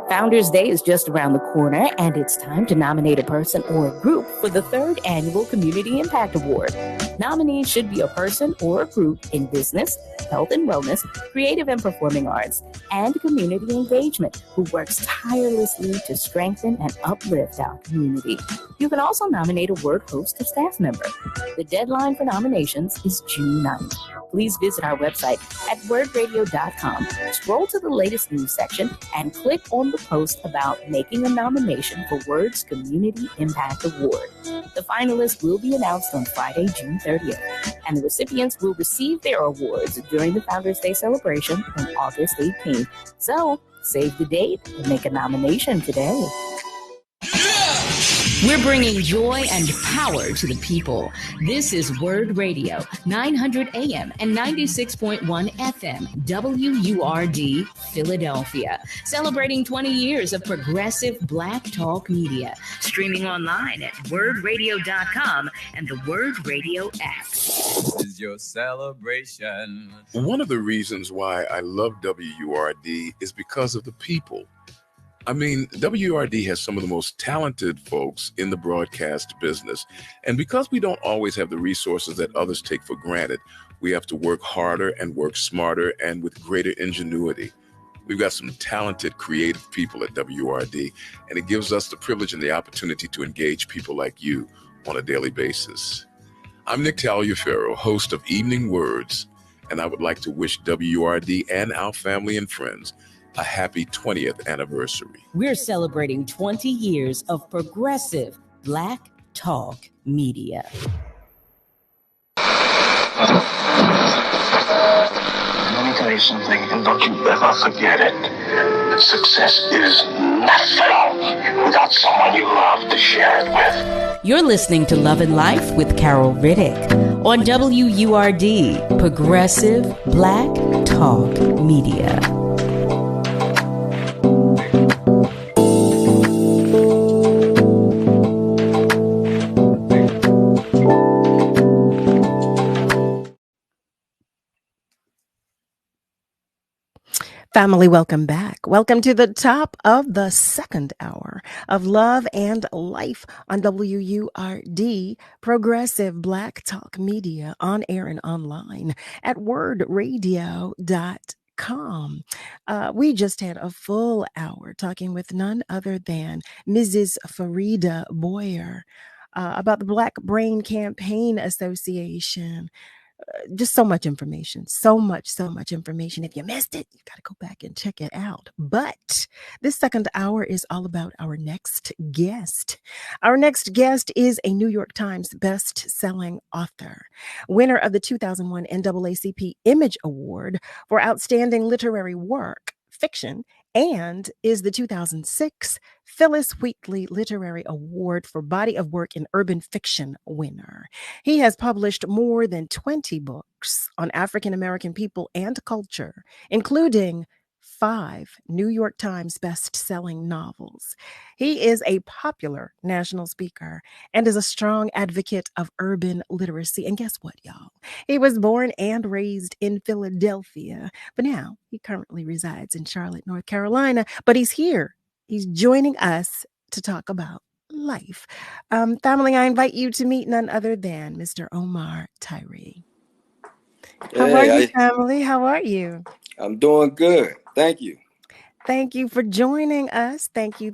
Founders Day is just around the corner, and it's time to nominate a person or a group for the 3rd Annual Community Impact Award. Nominees should be a person or a group in business, health and wellness, creative and performing arts, and community engagement who works tirelessly to strengthen and uplift our community. You can also nominate a word host or staff member. The deadline for nominations is June 9th. Please visit our website at wordradio.com. Scroll to the latest news section and click on the post about making a nomination for Word's Community Impact Award. The finalists will be announced on Friday, June 30th, and the recipients will receive their awards during the Founders Day celebration on August 18th. So, save the date and make a nomination today. We're bringing joy and power to the people. This is Word Radio, 900 AM and 96.1 FM, WURD, Philadelphia. Celebrating 20 years of progressive Black talk media. Streaming online at wordradio.com and the Word Radio app. This is your celebration. One of the reasons why I love WURD is because of the people. I mean, WRD has some of the most talented folks in the broadcast business. And because we don't always have the resources that others take for granted, we have to work harder and work smarter and with greater ingenuity. We've got some talented, creative people at WRD, and it gives us the privilege and the opportunity to engage people like you on a daily basis. I'm Nick Taliaferro, host of Evening Words, and I would like to wish WRD and our family and friends a happy 20th anniversary. We're celebrating 20 years of progressive Black talk media. Let me tell you something, and don't you ever forget it. Success is nothing without someone you love to share it with. You're listening to Love and Life with Carol Riddick on WURD, Progressive Black Talk Media. Family, welcome back. Welcome to the top of the second hour of Love and Life on WURD, Progressive Black Talk Media, on air and online at wordradio.com. We just had a full hour talking with none other than Mrs. Farida BOYER about the Black Brain Campaign Association. Just so much information, so much information. If you missed it, you got to go back and check it out. But this second hour is all about our next guest. Our next guest is a New York Times best-selling author, winner of the 2001 NAACP Image Award for Outstanding Literary Work, Fiction, and is the 2006 Phyllis Wheatley Literary Award for Body of Work in Urban Fiction winner. He has published more than 20 books on African American people and culture, including 5 New York Times best-selling novels. He is a popular national speaker and is a strong advocate of urban literacy. And guess what, y'all? He was born and raised in Philadelphia, but now he currently resides in Charlotte, North Carolina. But he's here. He's joining us to talk about life. Family, I invite you to meet none other than Mr. OMAR TYREE. How are you, family? How are you? I'm doing good. Thank you. Thank you for joining us. Thank you.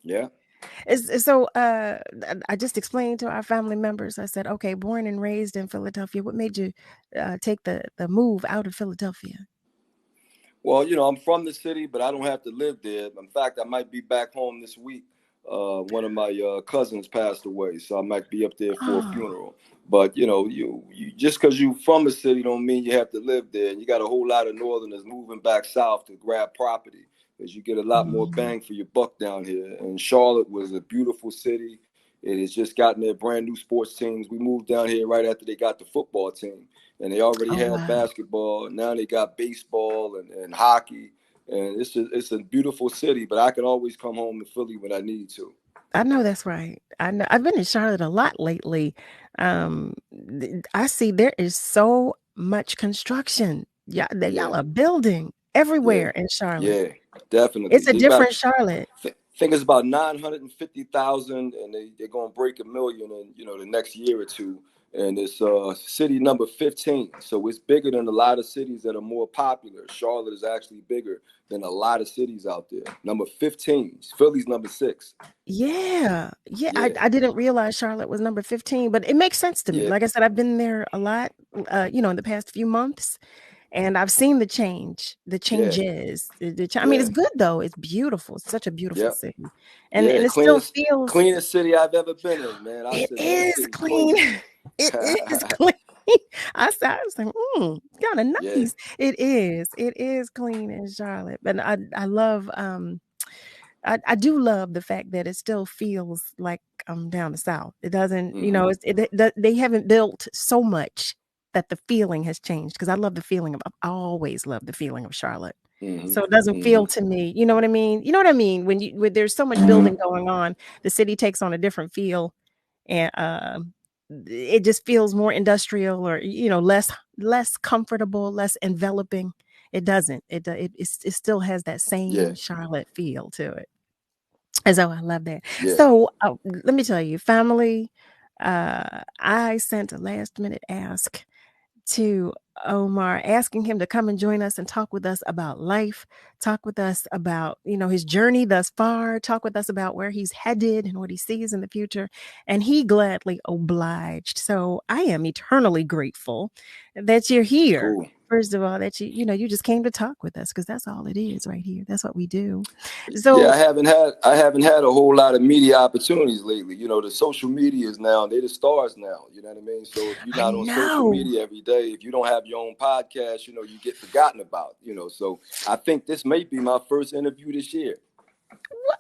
Yeah. So I just explained to our family members, I said, okay, born and raised in Philadelphia. What made you take the move out of Philadelphia? Well, I'm from the city, but I don't have to live there. In fact, I might be back home this week. One of my cousins passed away, so I might be up there for a funeral. But you just because you're from a city don't mean you have to live there. And you got a whole lot of Northerners moving back south to grab property, because you get a lot more bang for your buck down here. And Charlotte was a beautiful city. It has just gotten their brand new sports teams. We moved down here right after they got the football team, and they already had basketball. Now they got baseball and hockey. And it's a beautiful city, but I can always come home to Philly when I need to. I know that's right. I know I've been in Charlotte a lot lately. I see there is so much construction. Y'all are building everywhere in Charlotte. Yeah, definitely. It's a different Charlotte. I think it's about 950,000, and they're going to break 1 million in the next year or two. And it's city number 15. So it's bigger than a lot of cities that are more popular. Charlotte is actually bigger than a lot of cities out there. Number 15. Philly's number 6. Yeah. I didn't realize Charlotte was number 15, but it makes sense to me. Like I said, I've been there a lot, in the past few months. And I've seen the changes. I mean, it's good though. It's beautiful. It's such a beautiful city, and it still feels cleanest city I've ever been in, man. It is clean. It is clean. I was like, kind of nice. It is clean in Charlotte, but I love. I do love the fact that it still feels like I'm down the south. It doesn't, they haven't built so much that the feeling has changed, because I I always love the feeling of Charlotte. So it doesn't feel to me, you know what I mean? You know what I mean? When there's so much building going on, the city takes on a different feel, and it just feels more industrial, or less comfortable, less enveloping. It doesn't. It still has that Yeah. same Charlotte feel to it. And so I love that. Yeah. So let me tell you, family, I sent a last minute ask to Omar, asking him to come and join us and talk with us about life, talk with us about, his journey thus far, talk with us about where he's headed and what he sees in the future. And he gladly obliged. So I am eternally grateful that you're here. Cool. First of all, that you just came to talk with us, because that's all it is right here. That's what we do. Yeah, So I haven't had a whole lot of media opportunities lately. The social media is now, they're the stars now. You know what I mean? So if you're I not on social know. media every day, if you don't have your own podcast, you get forgotten about. So I think this may be my first interview this year.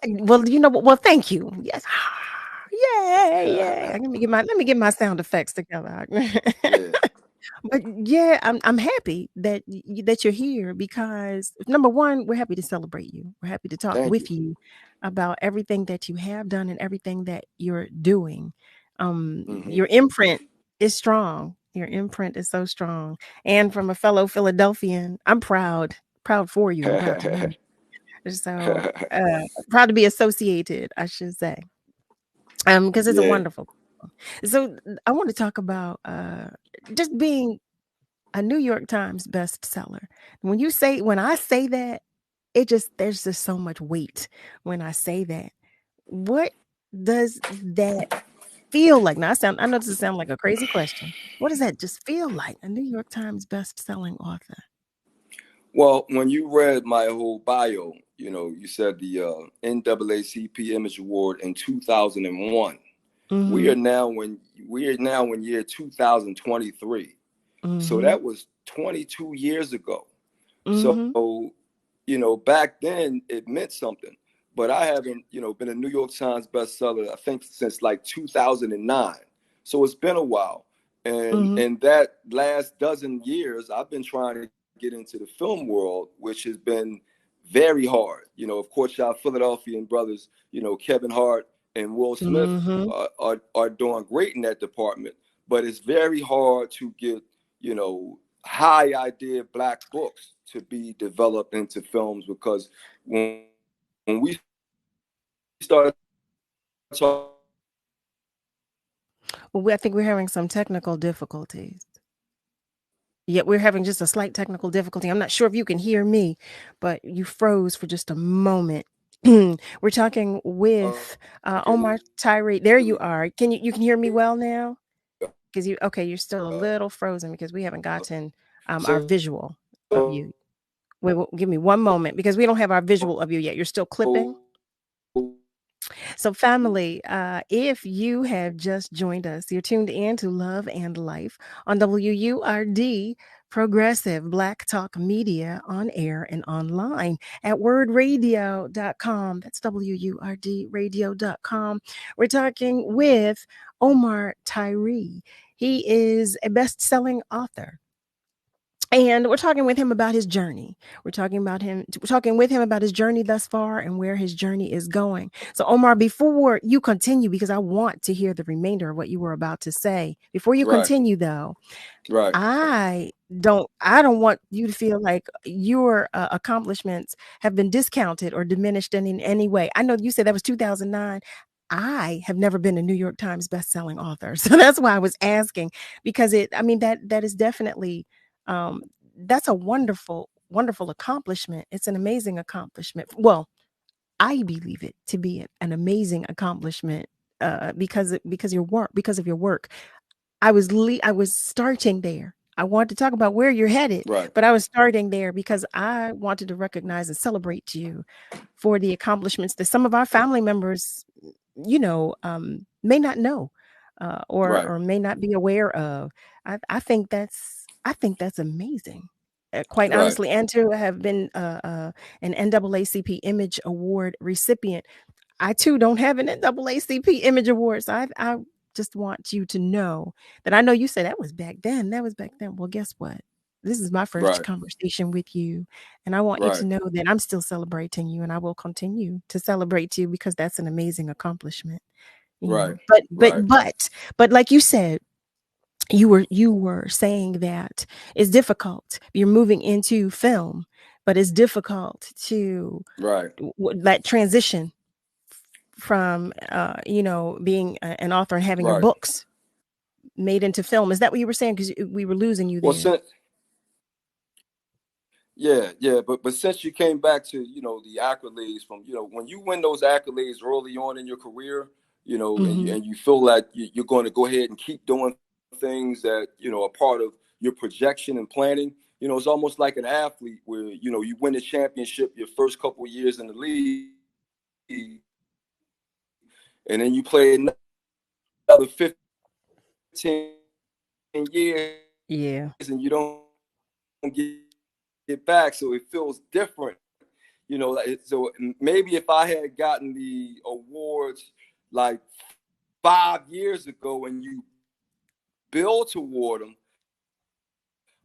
Well, well, thank you. Yes. Yay. Let me get my sound effects together. Yeah. But yeah, I'm happy that that you're here, because number one, we're happy to celebrate you. We're happy to talk Thank with you about everything that you have done and everything that you're doing. Your imprint is strong. Your imprint is so strong. And from a fellow Philadelphian, I'm proud for you and proud to know. So proud to be associated, I should say. Because it's a Yeah. wonderful. So I want to talk about just being a New York Times bestseller. When I say that, there's just so much weight when I say that. What does that feel like? Now I know this sounds like a crazy question. What does that just feel like? A New York Times best-selling author. Well, when you read my whole bio, you said the NAACP Image Award in 2001. We are now in year 2023. So that was 22 years ago. So, back then it meant something. But I haven't, been a New York Times bestseller, I think, since like 2009. So it's been a while. And in that last dozen years, I've been trying to get into the film world, which has been very hard. Of course, y'all Philadelphian brothers, Kevin Hart and Will Smith are doing great in that department. But it's very hard to get, high idea Black books to be developed into films, because when we started talking, Well, I think we're having some technical difficulties. Yeah, we're having just a slight technical difficulty. I'm not sure if you can hear me, but you froze for just a moment. We're talking with Omar Tyree. There you are. You can hear me well now? Because you're still a little frozen, because we haven't gotten our visual of you. Wait, give me one moment, because we don't have our visual of you yet. You're still clipping. So family, if you have just joined us, you're tuned in to Love and Life on WURD, Progressive Black Talk Media, on air and online at wordradio.com. That's WURDradio.com. We're talking with Omar Tyree. He is a best-selling author. And we're talking with him about his journey. We're talking with him about his journey thus far and where his journey is going. So Omar, before you continue, because I want to hear the remainder of what you were about to say. Before you continue though, I don't want you to feel like your accomplishments have been discounted or diminished in any way. I know you said that was 2009. I have never been a New York Times bestselling author. So that's why I was asking, because that is definitely that's a wonderful accomplishment. It's an amazing accomplishment. Well, I believe it to be an amazing accomplishment because of your work. I was starting there. I wanted to talk about where you're headed, but I was starting there because I wanted to recognize and celebrate you for the accomplishments that some of our family members, may not know or may not be aware of. I think that's amazing, quite honestly, and to have been an NAACP Image Award recipient. I too don't have an NAACP Image Award, so I just want you to know that I know you said that was back then. Well, guess what? This is my first conversation with you, and I want you to know that I'm still celebrating you, and I will continue to celebrate you, because that's an amazing accomplishment. But like you said, you were saying that it's difficult. You're moving into film, but it's difficult to Right. that transition from being an author and having your Right. books made into film. Is that what you were saying? Because we were losing you Well, there. but since you came back to the accolades from when you win those accolades early on in your career, Mhm. and you feel like you're going to go ahead and keep doing things that are part of your projection and planning. It's almost like an athlete where you win a championship your first couple of years in the league, and then you play another 15 years, Yeah. and you don't get back, so it feels different. So maybe if I had gotten the awards like 5 years ago and you build toward them,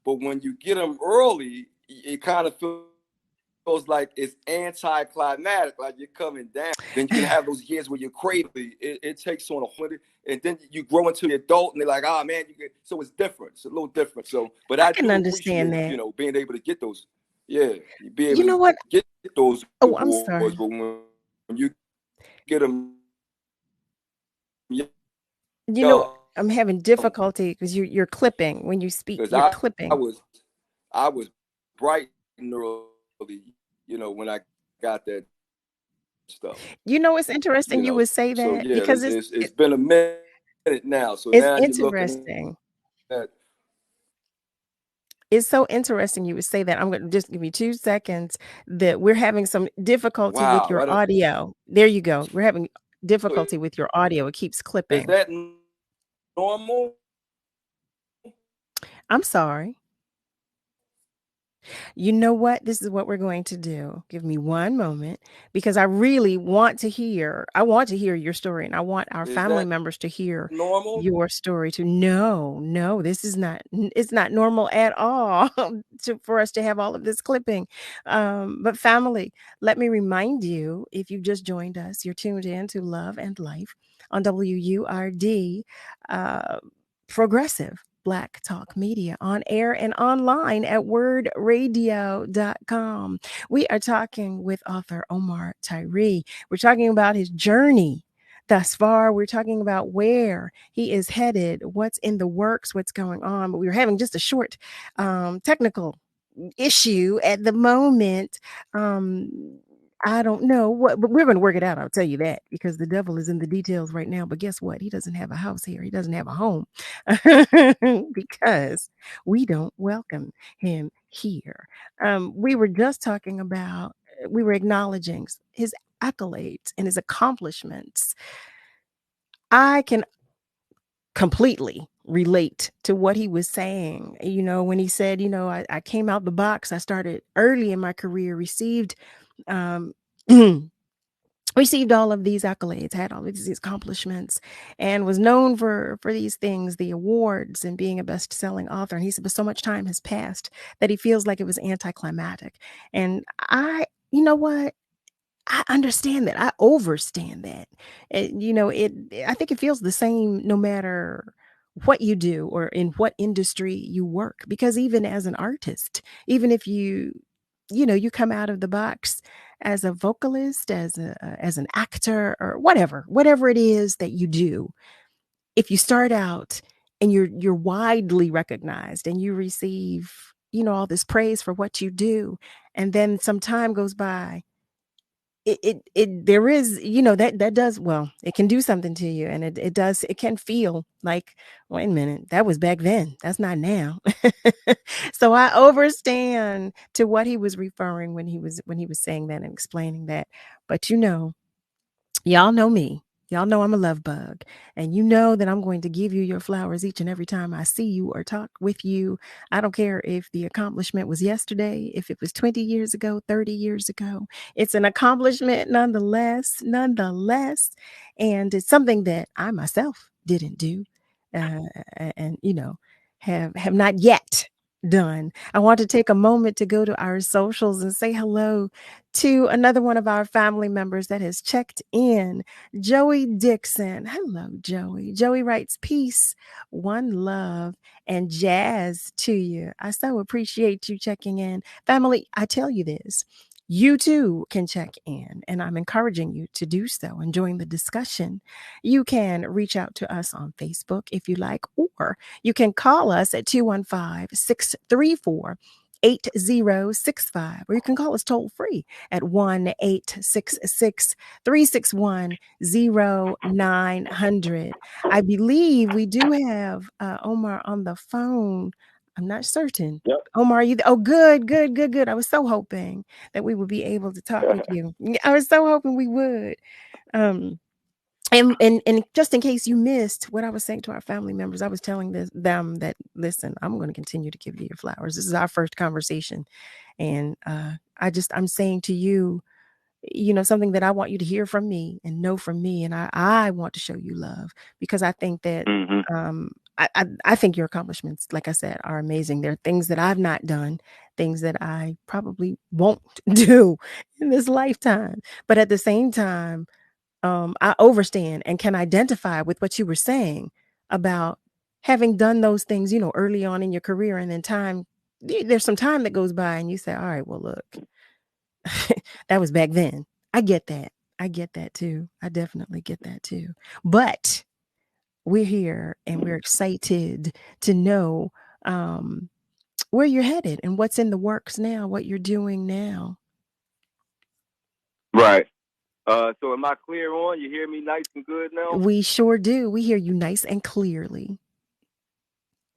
but when you get them early, it kind of feels like it's anticlimactic, like you're coming down. Then you can have those years where you're crazy. It takes on 100, and then you grow into the adult, and they're like, "Ah, man, so it's different. It's a little different." So, but I I can do understand appreciate, that. being able to get those. Yeah, you be able You know to what? get those Oh, I'm awards, sorry. but when you get them You know, young, I'm having difficulty because you're clipping when you speak. because You're I clipping. was bright and early, when I got that stuff. You know, it's interesting you would say So that yeah, because it's been a minute now. So it's now you're looking interesting. at It's so interesting you would say that. I'm going to just give me 2 seconds that we're having some difficulty with wow. your audio. There you go. We're having difficulty Is with your audio. It keeps clipping. that normal? I'm sorry. You know what? This is what we're going to do. Give me one moment because I really want to hear. I want to hear your story, and I want our Is family that members to hear normal? your story too. No, no, this is not. It's not normal at all for us to have all of this clipping. But family, let me remind you: if you've just joined us, you're tuned in to Love and Life on WURD, uh, Progressive Black Talk Media, on air and online at wordradio.com. We are talking with author OMAR TYREE. We're talking about his journey thus far. We're talking about where he is headed, what's in the works, what's going on. But we were having just a short technical issue at the moment. I don't know what, but we're going to work it out. I'll tell you that, because the devil is in the details right now. But guess what? He doesn't have a house here. He doesn't have a home because we don't welcome him here. We were just talking about, we were acknowledging his accolades and his accomplishments. I can completely relate to what he was saying. When he said, I came out the box, I started early in my career, received um, received all of these accolades, had all of these accomplishments, and was known for these things, the awards and being a best-selling author. And he said, but so much time has passed that he feels like it was anticlimactic. And you know what? I understand that. I overstand that. I think it feels the same no matter what you do or in what industry you work. Because even as an artist, even if you come out of the box as a vocalist, as an actor, or whatever it is that you do, if you start out and you're widely recognized and you receive, all this praise for what you do, and then some time goes by, there is, that does, well, it can do something to you, and it can feel like, wait a minute, that was back then, that's not now. So I understand to what he was referring when he was saying that and explaining that. But y'all know me. Y'all know I'm a love bug, and you know that I'm going to give you your flowers each and every time I see you or talk with you. I don't care if the accomplishment was yesterday, if it was 20 years ago, 30 years ago. It's an accomplishment nonetheless. And it's something that I myself didn't do, and have not yet done. I want to take a moment to go to our socials and say hello to another one of our family members that has checked in, Joey Dixon. Hello, Joey. Joey writes peace, one love, and jazz to you. I so appreciate you checking in. Family, I tell you this. You too can check in, and I'm encouraging you to do so and join the discussion. You can reach out to us on Facebook if you like, or you can call us at 215-634-8065, or you can call us toll free at 1-866-361-0900. I believe we do have Omar on the phone. I'm not certain. Yep. Omar, oh, good. I was so hoping that we would be able to talk with you. I was so hoping we would. And just in case you missed what I was saying to our family members, I was telling them that, listen, I'm going to continue to give you your flowers. This is our first conversation. And I'm saying to you, something that I want you to hear from me and know from me. And I want to show you love, because I think that I think your accomplishments, like I said, are amazing. There are things that I've not done, things that I probably won't do in this lifetime. But at the same time, I overstand and can identify with what you were saying about having done those things, early on in your career. And then there's some time that goes by and you say, all right, well, look, that was back then. I get that. I get that too. I definitely get that too. But we're here and we're excited to know where you're headed and what's in the works now, what you're doing now. Right. So am I clear on? You hear me nice and good now? We sure do. We hear you nice and clearly.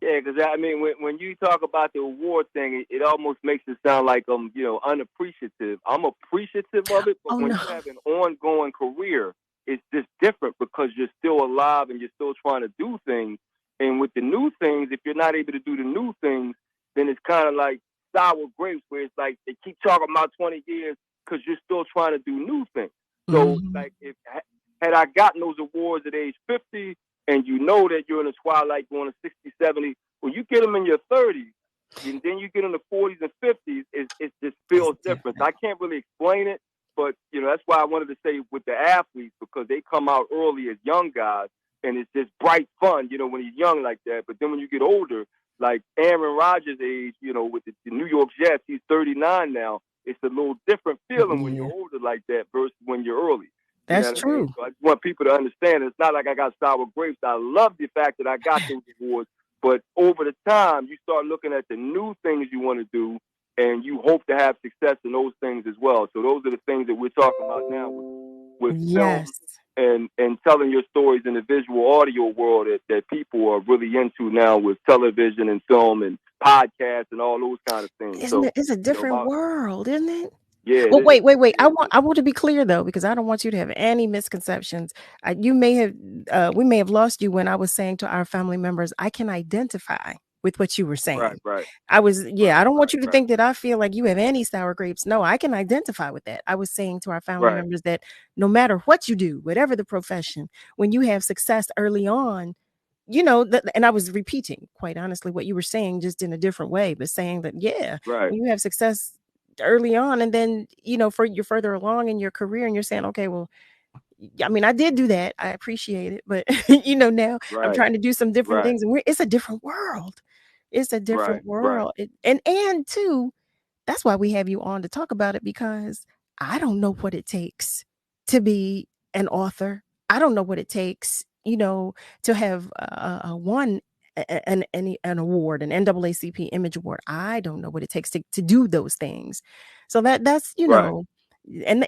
Yeah, because I mean, when you talk about the award thing, it almost makes it sound like I'm, unappreciative. I'm appreciative of it, but when you have an ongoing career, it's just different because you're still alive and you're still trying to do things. And with the new things, if you're not able to do the new things, then it's kind of like sour grapes, where it's like they keep talking about 20 years because you're still trying to do new things. So, like, had I gotten those awards at age 50, and you know that you're in the twilight going to 60, 70, when you get them in your 30s, and then you get in the 40s and 50s, it just feels different. I can't really explain it, but, that's why I wanted to say with the athletes, because they come out early as young guys, and it's just bright fun, when you're young like that. But then when you get older, like Aaron Rodgers' age, with the New York Jets, he's 39 now. It's a little different feeling when you're older like that versus when you're early. That's true. I mean? So I just want people to understand it's not like I got sour grapes. I love the fact that I got those awards, but over the time, you start looking at the new things you want to do, and you hope to have success in those things as well. So those are the things that we're talking about now with film and telling your stories in the visual audio world that people are really into now with television and film and podcasts and all those kind of things. It's a different world, isn't it? Yeah. Well, wait. I want to be clear though, because I don't want you to have any misconceptions. We may have lost you when I was saying to our family members, I can identify with what you were saying. Right. I don't want you to think that I feel like you have any sour grapes. No, I can identify with that. I was saying to our family members that no matter what you do, whatever the profession, when you have success early on, and I was repeating, quite honestly, what you were saying, just in a different way, but saying that, when you have success early on, and then, you're further along in your career and you're saying, okay, well, I mean, I did do that. I appreciate it. But, now I'm trying to do some different things. And it's a different world. It's a different world. And too, that's why we have you on to talk about it, because I don't know what it takes to be an author. I don't know what it takes, to have won an award, an NAACP Image Award. I don't know what it takes to do those things. So that's, and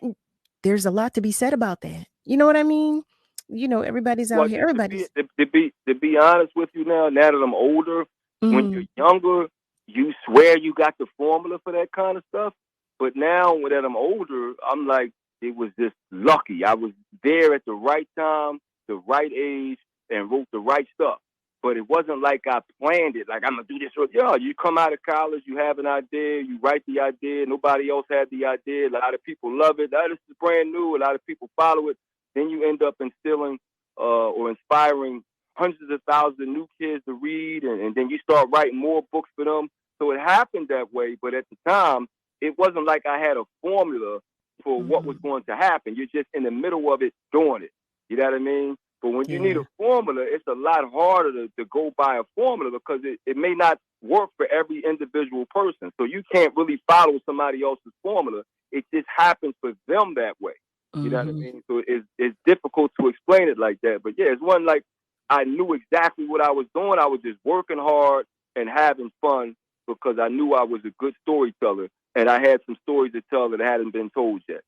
there's a lot to be said about that. You know what I mean? Everybody's out here. Everybody's to be honest with you now that I'm older, when you're younger, you swear you got the formula for that kind of stuff. But now that I'm older, I'm like, it was just lucky. I was there at the right time, the right age, and wrote the right stuff. But it wasn't like I planned it. Like, I'm going to do this. You come out of college, you have an idea, you write the idea. Nobody else had the idea. A lot of people love it. This is brand new. A lot of people follow it. Then you end up instilling or inspiring hundreds of thousands of new kids to read. And then you start writing more books for them. So it happened that way. But at the time, it wasn't like I had a formula for what was going to happen. You're just in the middle of it doing it. You know what I mean? But when you need a formula, it's a lot harder to go by a formula because it may not work for every individual person. So you can't really follow somebody else's formula. It just happens for them that way. You know what I mean? So it's difficult to explain it like that. But yeah, it's one like I knew exactly what I was doing. I was just working hard and having fun because I knew I was a good storyteller and I had some stories to tell that hadn't been told yet.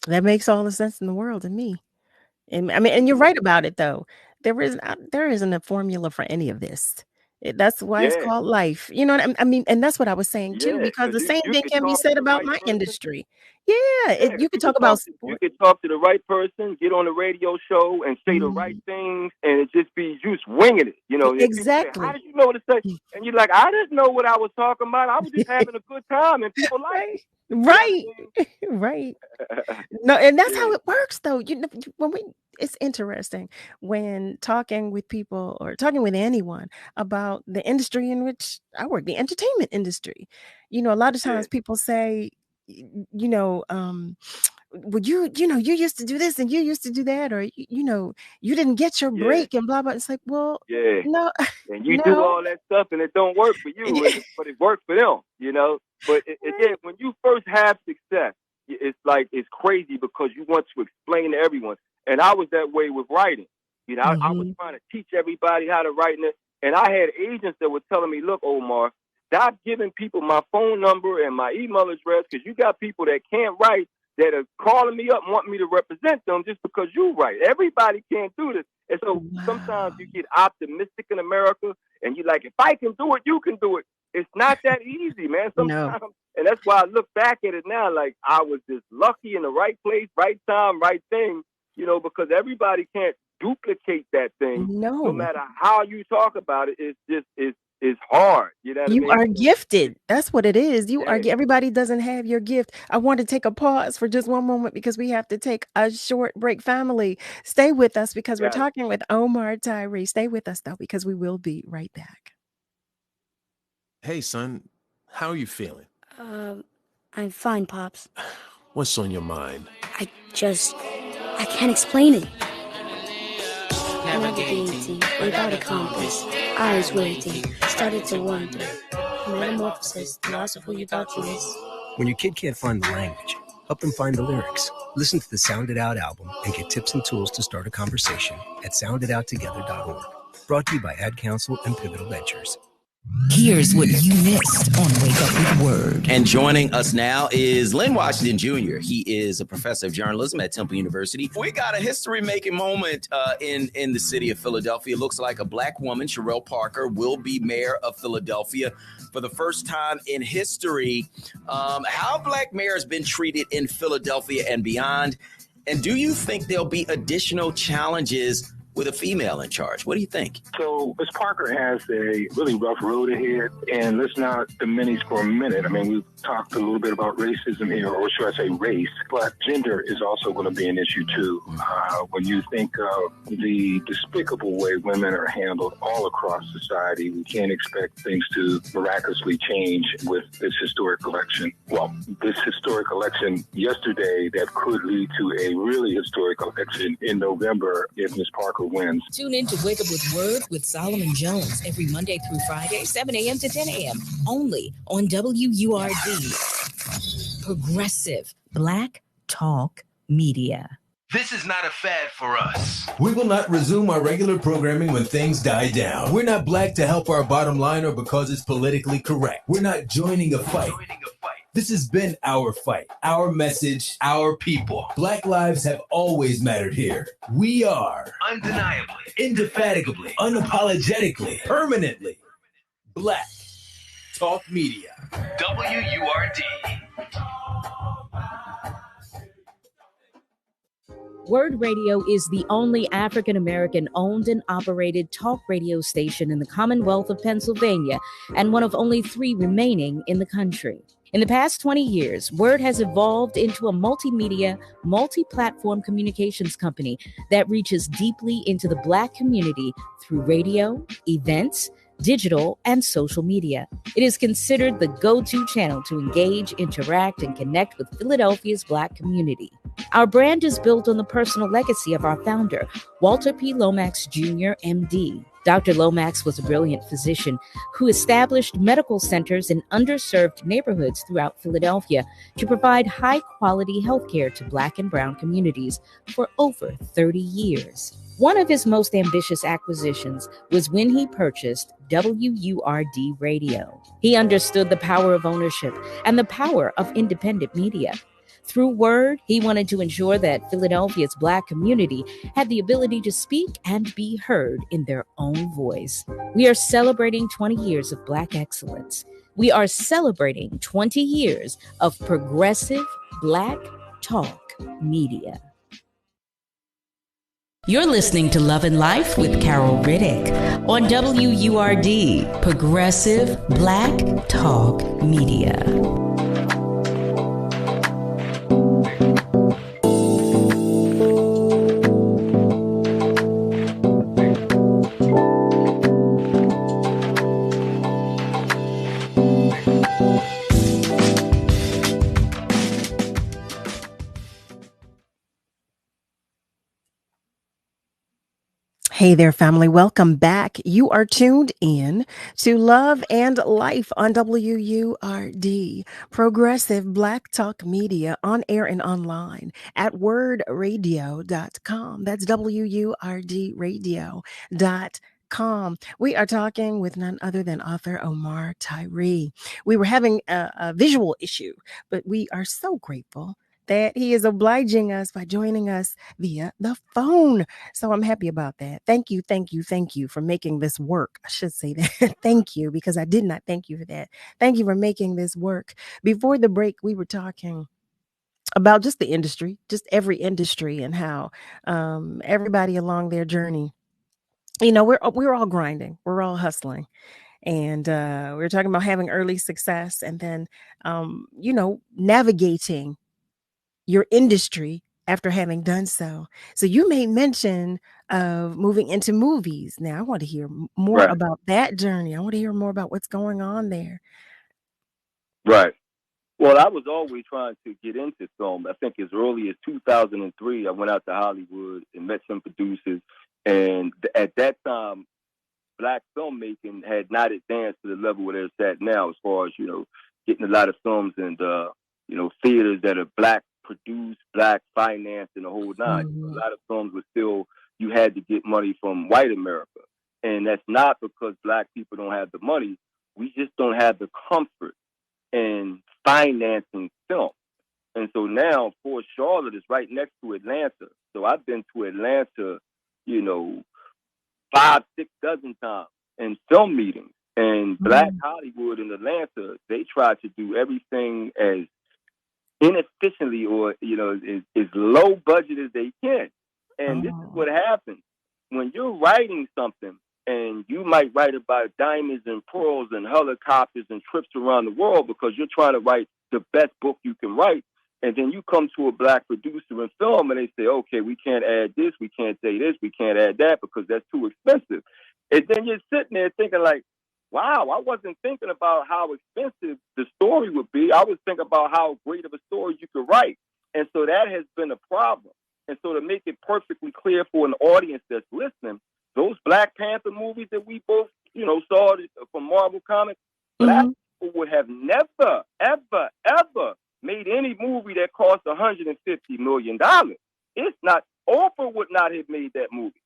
That makes all the sense in the world to me. And I mean, and you're right about it though. There isn't a formula for any of this. That's why it's called life. You know what I mean? And that's what I was saying too, because the same thing can be said about my industry. You could talk about you could talk to the right person, get on the radio show and say the right things, and it just be you just winging it. You know, exactly. Say, how did you know what to say? And you're like, I didn't know what I was talking about. I was just having a good time, and people like it. Right. Right. No, and that's how it works though. You know, it's interesting when talking with people or talking with anyone about the industry in which I work, the entertainment industry. You know, a lot of times people say, you know, well, you used to do this and you used to do that, or you didn't get your break and blah blah. It's like, well, no, and you do all that stuff and it don't work for you, but it works for them, you know. But again, when you first have success, it's like it's crazy because you want to explain to everyone. And I was that way with writing. You know, I was trying to teach everybody how to write, and I had agents that were telling me, "Look, Omar, stop giving people my phone number and my email address because you got people that can't write that are calling me up and want me to represent them just because you write. Everybody can't do this." And so sometimes you get optimistic in America and you're like, if I can do it, you can do it. It's not that easy, man. Sometimes, and that's why I look back at it now like I was just lucky in the right place, right time, right thing, you know, because everybody can't duplicate that thing. No matter how you talk about it, it's hard. You know what I mean? You are gifted. That's what it is. You are. Everybody doesn't have your gift. I want to take a pause for just one moment because we have to take a short break. Family, stay with us because we're talking with Omar Tyree. Stay with us though, because we will be right back. Hey, son, how are you feeling? I'm fine, Pops. What's on your mind? I can't explain it. Navigating without a compass, eyes waiting, started to wonder. Metamorphosis, the loss of who you thought you was. When your kid can't find the language, help them find the lyrics. Listen to the Sound It Out album and get tips and tools to start a conversation at sounditouttogether.org. Brought to you by Ad Council and Pivotal Ventures. Here's what you missed on Wake Up with Word. And joining us now is Lynn Washington Jr. He is a professor of journalism at Temple University. We got a history-making moment in the city of Philadelphia. It looks like a black woman, Sherelle Parker, will be mayor of Philadelphia for the first time in history. How black mayors been treated in Philadelphia and beyond? And do you think there'll be additional challenges with a female in charge? What do you think? So Ms. Parker has a really rough road ahead, and let's not diminish for a minute. I mean, we've talked a little bit about racism here, or should I say race, but gender is also going to be an issue too. When you think of the despicable way women are handled all across society, we can't expect things to miraculously change with this historic election. Well, this historic election yesterday that could lead to a really historic election in November if Ms. Parker wins. Tune in to Wake Up with Word with Solomon Jones every Monday through Friday, 7 a.m. to 10 a.m. only on WURD. Progressive Black Talk Media. This is not a fad for us. We will not resume our regular programming when things die down. We're not black to help our bottom line or because it's politically correct. We're not joining a fight. This has been our fight, our message, our people. Black lives have always mattered here. We are undeniably, indefatigably, unapologetically, permanently Black Talk Media. WURD. Word Radio is the only African-American owned and operated talk radio station in the Commonwealth of Pennsylvania and one of only 3 remaining in the country. In the past 20 years, Word has evolved into a multimedia, multi-platform communications company that reaches deeply into the Black community through radio, events, digital, and social media. It is considered the go-to channel to engage, interact, and connect with Philadelphia's Black community. Our brand is built on the personal legacy of our founder, Walter P. Lomax Jr., MD. Dr. Lomax was a brilliant physician who established medical centers in underserved neighborhoods throughout Philadelphia to provide high-quality healthcare to Black and Brown communities for over 30 years. One of his most ambitious acquisitions was when he purchased WURD Radio. He understood the power of ownership and the power of independent media. Through Word, he wanted to ensure that Philadelphia's Black community had the ability to speak and be heard in their own voice. We are celebrating 20 years of Black excellence. We are celebrating 20 years of progressive Black talk media. You're listening to Love and Life with Carol Riddick on WURD, Progressive Black Talk Media. Hey there, family. Welcome back. You are tuned in to Love and Life on WURD, Progressive Black Talk Media, on air and online at wordradio.com. That's WURDradio.com. We are talking with none other than author OMAR TYREE. We were having a visual issue, but we are so grateful that he is obliging us by joining us via the phone. So I'm happy about that. Thank you for making this work. I should say that. Thank you, because I did not thank you for that. Thank you for making this work. Before the break, we were talking about just the industry, just every industry, and how everybody along their journey, you know, we're all grinding, we're all hustling. And we were talking about having early success and then, you know, navigating your industry after having done so. So you made mention of moving into movies. Now I want to hear more Right. about that journey. I want to hear more about what's going on there. Right. Well, I was always trying to get into film. I think as early as 2003, I went out to Hollywood and met some producers. And at that time, Black filmmaking had not advanced to the level where it's at now, as far as, you know, getting a lot of films and, you know, theaters that are Black produced, Black financed, and the whole nine. Mm-hmm. A lot of films were still, you had to get money from white America. And that's not because Black people don't have the money. We just don't have the comfort in financing film. And so now, of course, Charlotte is right next to Atlanta. So I've been to Atlanta, you know, 5, 6 dozen times in film meetings. And Black Hollywood in Atlanta, they try to do everything as inefficiently or, you know, as low budget as they can. And this is what happens when you're writing something, and you might write about diamonds and pearls and helicopters and trips around the world because you're trying to write the best book you can write. And then you come to a Black producer in film and they say, okay, we can't add this, we can't say this, we can't add that because that's too expensive. And then you're sitting there thinking like, wow, I wasn't thinking about how expensive the story would be. I was thinking about how great of a story you could write. And so that has been a problem. And so to make it perfectly clear for an audience that's listening, those Black Panther movies that we both, you know, saw from Marvel Comics, Black people would have never, ever, ever made any movie that cost $150 million. It's not, Oprah would not have made that movie.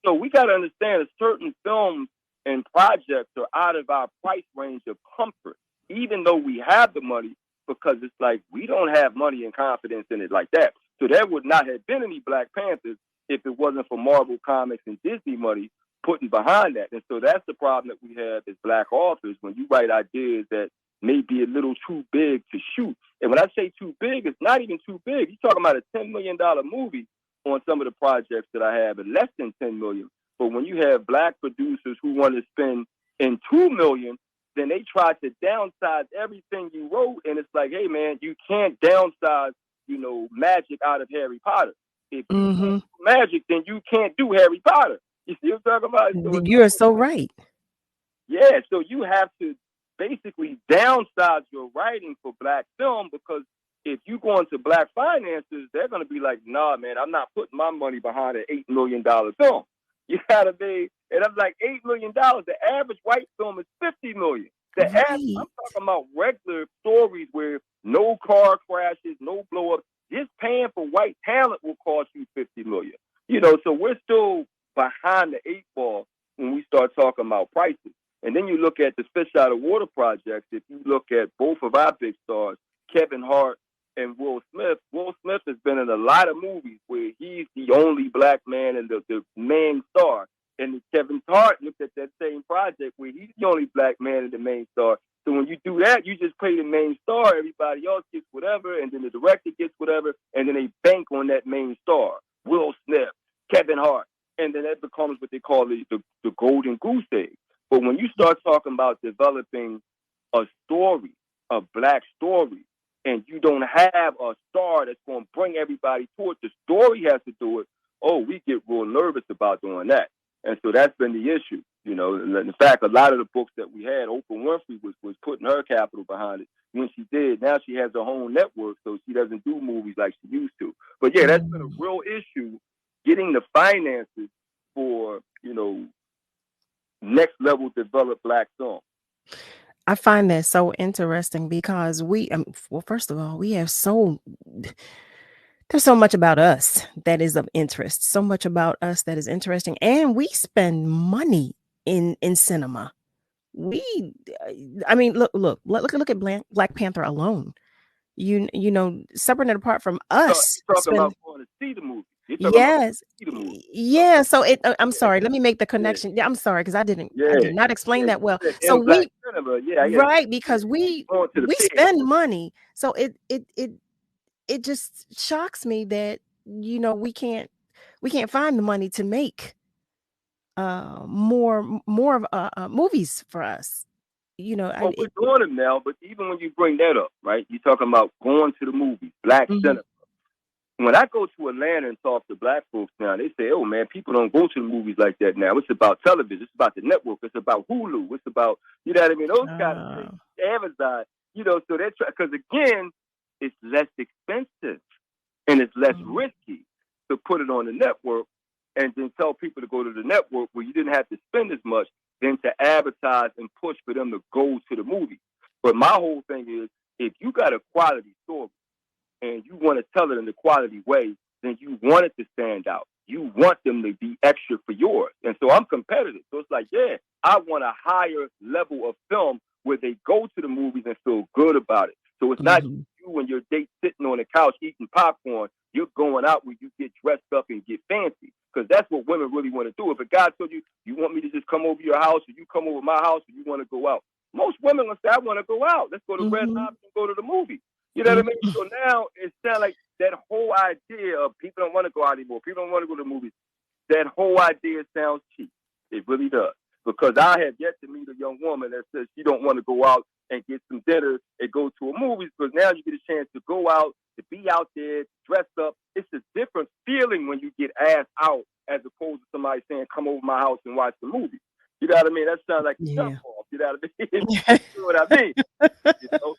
So we got to understand that certain films and projects are out of our price range of comfort, even though we have the money, because it's like we don't have money and confidence in it like that. So there would not have been any Black Panthers if it wasn't for Marvel Comics and Disney money putting behind that. And so that's the problem that we have as Black authors when you write ideas that may be a little too big to shoot. And when I say too big, it's not even too big. You're talking about a $10 million movie on some of the projects that I have, and less than $10 million. But when you have Black producers who want to spend in $2 million, then they try to downsize everything you wrote. And it's like, hey, man, you can't downsize, you know, magic out of Harry Potter. If you can't do magic, then you can't do Harry Potter. You see what I'm talking about? So you are so right. Yeah, so you have to basically downsize your writing for black film, because if you go into black finances, they're going to be like, nah, man, I'm not putting my money behind an $8 million film. You got to be, and I'm like, $8 million. The average white film is $50 million. I'm talking about regular stories where no car crashes, no blow ups. Just paying for white talent will cost you $50 million. You know, so we're still behind the eight ball when we start talking about prices. And then you look at the Fish Out of Water projects. If you look at both of our big stars, Kevin Hart and Will Smith has been in a lot of movies where he's the only black man and the main star. And Kevin Hart looked at that same project where he's the only black man and the main star. So when you do that, you just pay the main star. Everybody else gets whatever, and then the director gets whatever, and then they bank on that main star, Will Smith, Kevin Hart. And then that becomes what they call the golden goose egg. But when you start talking about developing a story, a black story, and you don't have a star that's going to bring everybody to it, the story has to do it. Oh, we get real nervous about doing that. And so that's been the issue. You know, in fact, a lot of the books that we had, Oprah Winfrey was putting her capital behind it. When she did, now she has her own network, so she doesn't do movies like she used to. But yeah, that's been a real issue, getting the finances for, you know, next level developed black film. I find that so interesting because well, first of all, there's so much about us that is of interest, so much about us that is interesting, and we spend money in cinema. I mean, look at Black Panther alone. You know, separate and apart from us. You're talking about going to see the movie. Yes. Yeah. So I'm sorry. Let me make the connection. Yeah, I'm sorry because I did not explain that well. So right, because we spend money. So it just shocks me that, you know, we can't find the money to make more of movies for us. You know, well, we're doing them now, but even when you bring that up, right? You're talking about going to the movies, black cinema. When I go to Atlanta and talk to black folks now, they say, oh, man, people don't go to the movies like that now. It's about television. It's about the network. It's about Hulu. It's about, you know what I mean? Those kind of things, Amazon, you know, so that's because, again, it's less expensive and it's less risky to put it on the network and then tell people to go to the network where you didn't have to spend as much than to advertise and push for them to go to the movie. But my whole thing is, if you got a quality story, and you want to tell it in a quality way, then you want it to stand out. You want them to be extra for yours. And so I'm competitive. So it's like, yeah, I want a higher level of film where they go to the movies and feel good about it. So it's not you and your date sitting on the couch eating popcorn. You're going out where you get dressed up and get fancy, because that's what women really want to do. If a guy told you, you want me to just come over your house, or you come over my house, or you want to go out, most women will say, I want to go out. Let's go to Red Lobster and go to the movie. You know what I mean? So now it sounds like that whole idea of people don't want to go out anymore. People don't want to go to the movies. That whole idea sounds cheap. It really does. Because I have yet to meet a young woman that says she don't want to go out and get some dinner and go to a movie, because now you get a chance to go out, to be out there, dressed up. It's a different feeling when you get asked out as opposed to somebody saying, come over my house and watch the movie. You know what I mean? That sounds like a jump off. You know what I mean? You know what I mean? You know?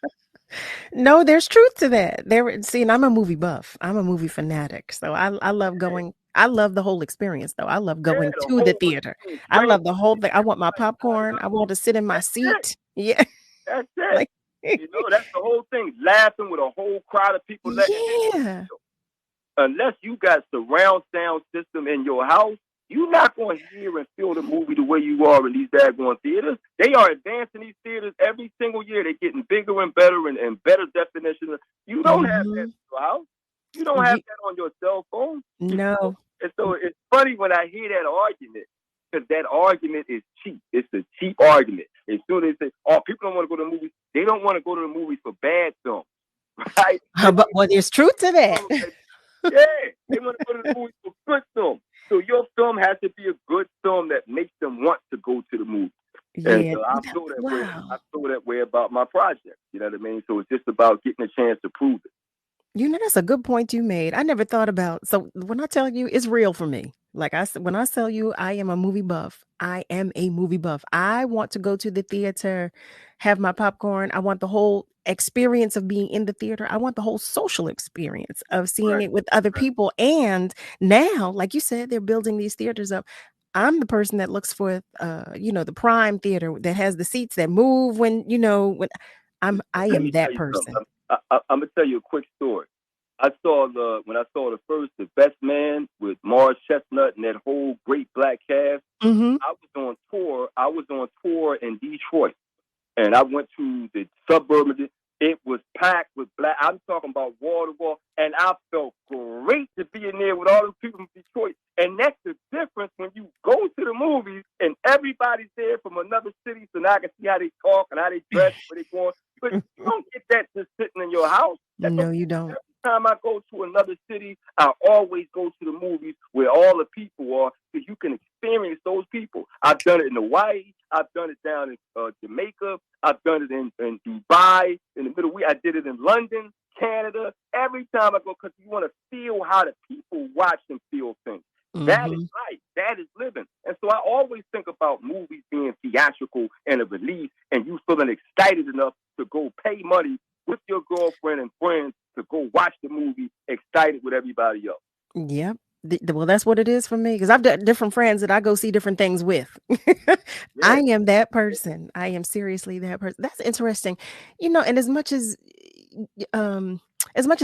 No, there's truth to that. See, and I'm a movie buff. I'm a movie fanatic. So I love going. I love the whole experience, though. I love going to the theater. I love the whole thing. I want my popcorn. I want to sit in my seat. Yeah. That's it. You know, that's the whole thing. Laughing with a whole crowd of people. Yeah. Unless you got surround sound system in your house, you're not going to hear and feel the movie the way you are in these daggone theaters. They are advancing these theaters every single year. They're getting bigger and better and better definition. You don't have that in your house. You don't have that on your cell phone. No. And so it's funny when I hear that argument, because that argument is cheap. It's a cheap argument. As soon as they say, oh, people don't want to go to the movies, they don't want to go to the movies for bad films, right? But there's truth to that. Yeah, they want to go to the movies for good films. So your film has to be a good film that makes them want to go to the movie. Yeah, and so I feel that way about my project. You know what I mean? So it's just about getting a chance to prove it. You know, that's a good point you made. I never thought about. So when I tell you, it's real for me. Like when I tell you, I am a movie buff. I am a movie buff. I want to go to the theater, have my popcorn. I want the whole experience of being in the theater. I want the whole social experience of seeing Right. it with other people. And now, like you said, they're building these theaters up. I'm the person that looks for, the prime theater that has the seats that move when I Let am me tell that you something. person. I'm gonna tell you a quick story. When I saw the Best Man with Mars Chestnut and that whole great black cast. Mm-hmm. I was on tour. I was on tour in Detroit, and I went to the suburb of it was packed with black. I'm talking about wall to wall, and I felt great to be in there with all the people from Detroit. And that's the difference when you go to the movies and everybody's there from another city, so now I can see how they talk and how they dress, where they going. But you don't get that just sitting in your house. No, you don't. Every time I go to another city, I always go to the movies where all the people are, so you can experience those people. I've done it in Hawaii. I've done it down in Jamaica. I've done it in Dubai, in the Middle East. I did it in London, Canada. Every time I go, because you want to feel how the people watch and feel things. That is life. That is living. And so I always think about movies being theatrical and a release, and you feeling excited enough to go pay money with your girlfriend and friends to go watch the movie, excited with everybody else. Yep. Well, that's what it is for me because I've got different friends that I go see different things with. I am that person. I am seriously that person. That's interesting. And as much as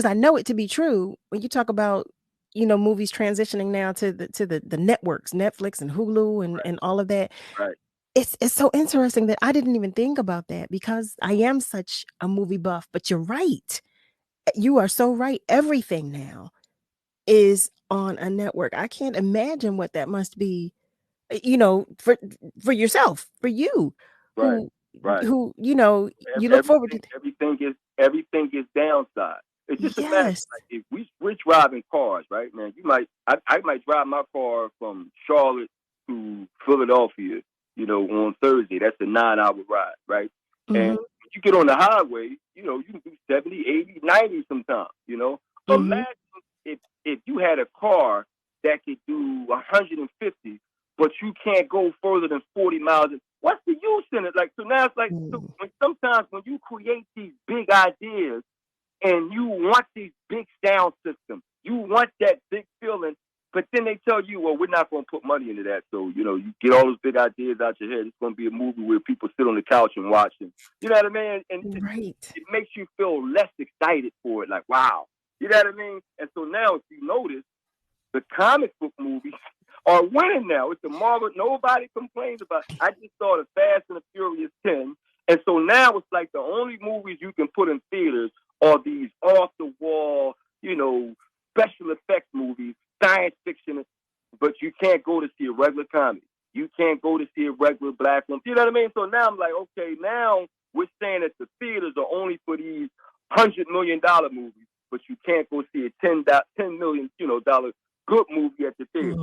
I know it to be true, when you talk about, movies transitioning now to the networks, Netflix and Hulu and all of that. Right. It's so interesting that I didn't even think about that because I am such a movie buff, but you're right. You are so right. Everything now is on a network. I can't imagine what that must be, for yourself, for you, Right. who Right. you look forward to. Everything is downside. It's just imagine Yes. like, if we're driving cars, right, man. I might drive my car from Charlotte to Philadelphia, on Thursday. That's a 9-hour ride, right? And Mhm. when you get on the highway, you can do 70, 80, 90 sometimes, Mhm. Imagine if you had a car that could do 150, but you can't go further than 40 miles. What's the use in it? Like, so now it's like, sometimes when you create these big ideas and you want these big sound systems, you want that big feeling, but then they tell you, well, we're not going to put money into that. So, you get all those big ideas out your head. It's going to be a movie where people sit on the couch and watch it. You know what I mean? And it makes you feel less excited for it. Like, wow. You know what I mean? And so now if you notice, the comic book movies are winning now. It's the Marvel. Nobody complains about it. I just saw the Fast and the Furious 10. And so now it's like the only movies you can put in theaters are these off-the-wall, special effects movies, science fiction, but you can't go to see a regular comedy. You can't go to see a regular black one. You know what I mean? So now I'm like, okay, now we're saying that the theaters are only for these $100 million movies, but you can't go see a $10 million, dollar good movie at the theater.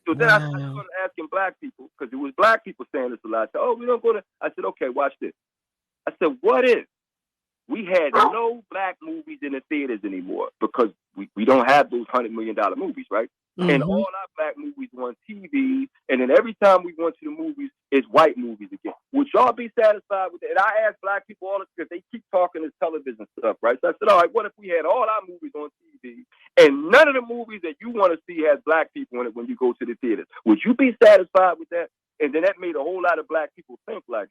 So then I started asking black people, because it was black people saying this a lot. I said, oh, we don't go to. I said, okay, watch this. I said, what if we had no black movies in the theaters anymore because we don't have those $100 million movies, right? Mm-hmm. And all our black movies on TV, and then every time we went to the movies, it's white movies again. Would y'all be satisfied with that? And I ask black people all this because they keep talking this television stuff, right? So I said, all right, what if we had all our movies on TV and none of the movies that you want to see has black people in it when you go to the theaters? Would you be satisfied with that? And then that made a whole lot of black people think like,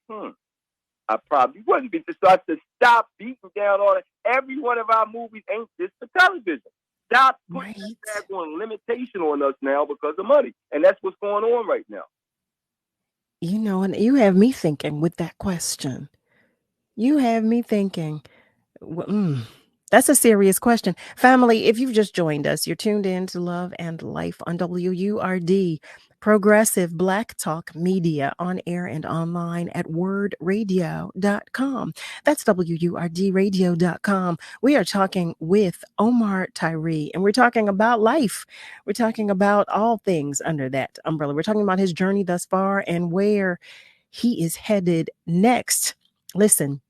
I probably wouldn't be. So I said, stop beating down on it. Every one of our movies ain't just for television. Stop putting that on limitation on us now because of money. And that's what's going on right now. And you have me thinking with that question. You have me thinking, that's a serious question. Family, if you've just joined us, you're tuned in to Love and Life on WURD, Progressive Black Talk Media, on air and online at wordradio.com. That's WURDradio.com. We are talking with OMAR TYREE, and we're talking about life. We're talking about all things under that umbrella. We're talking about his journey thus far and where he is headed next. Listen,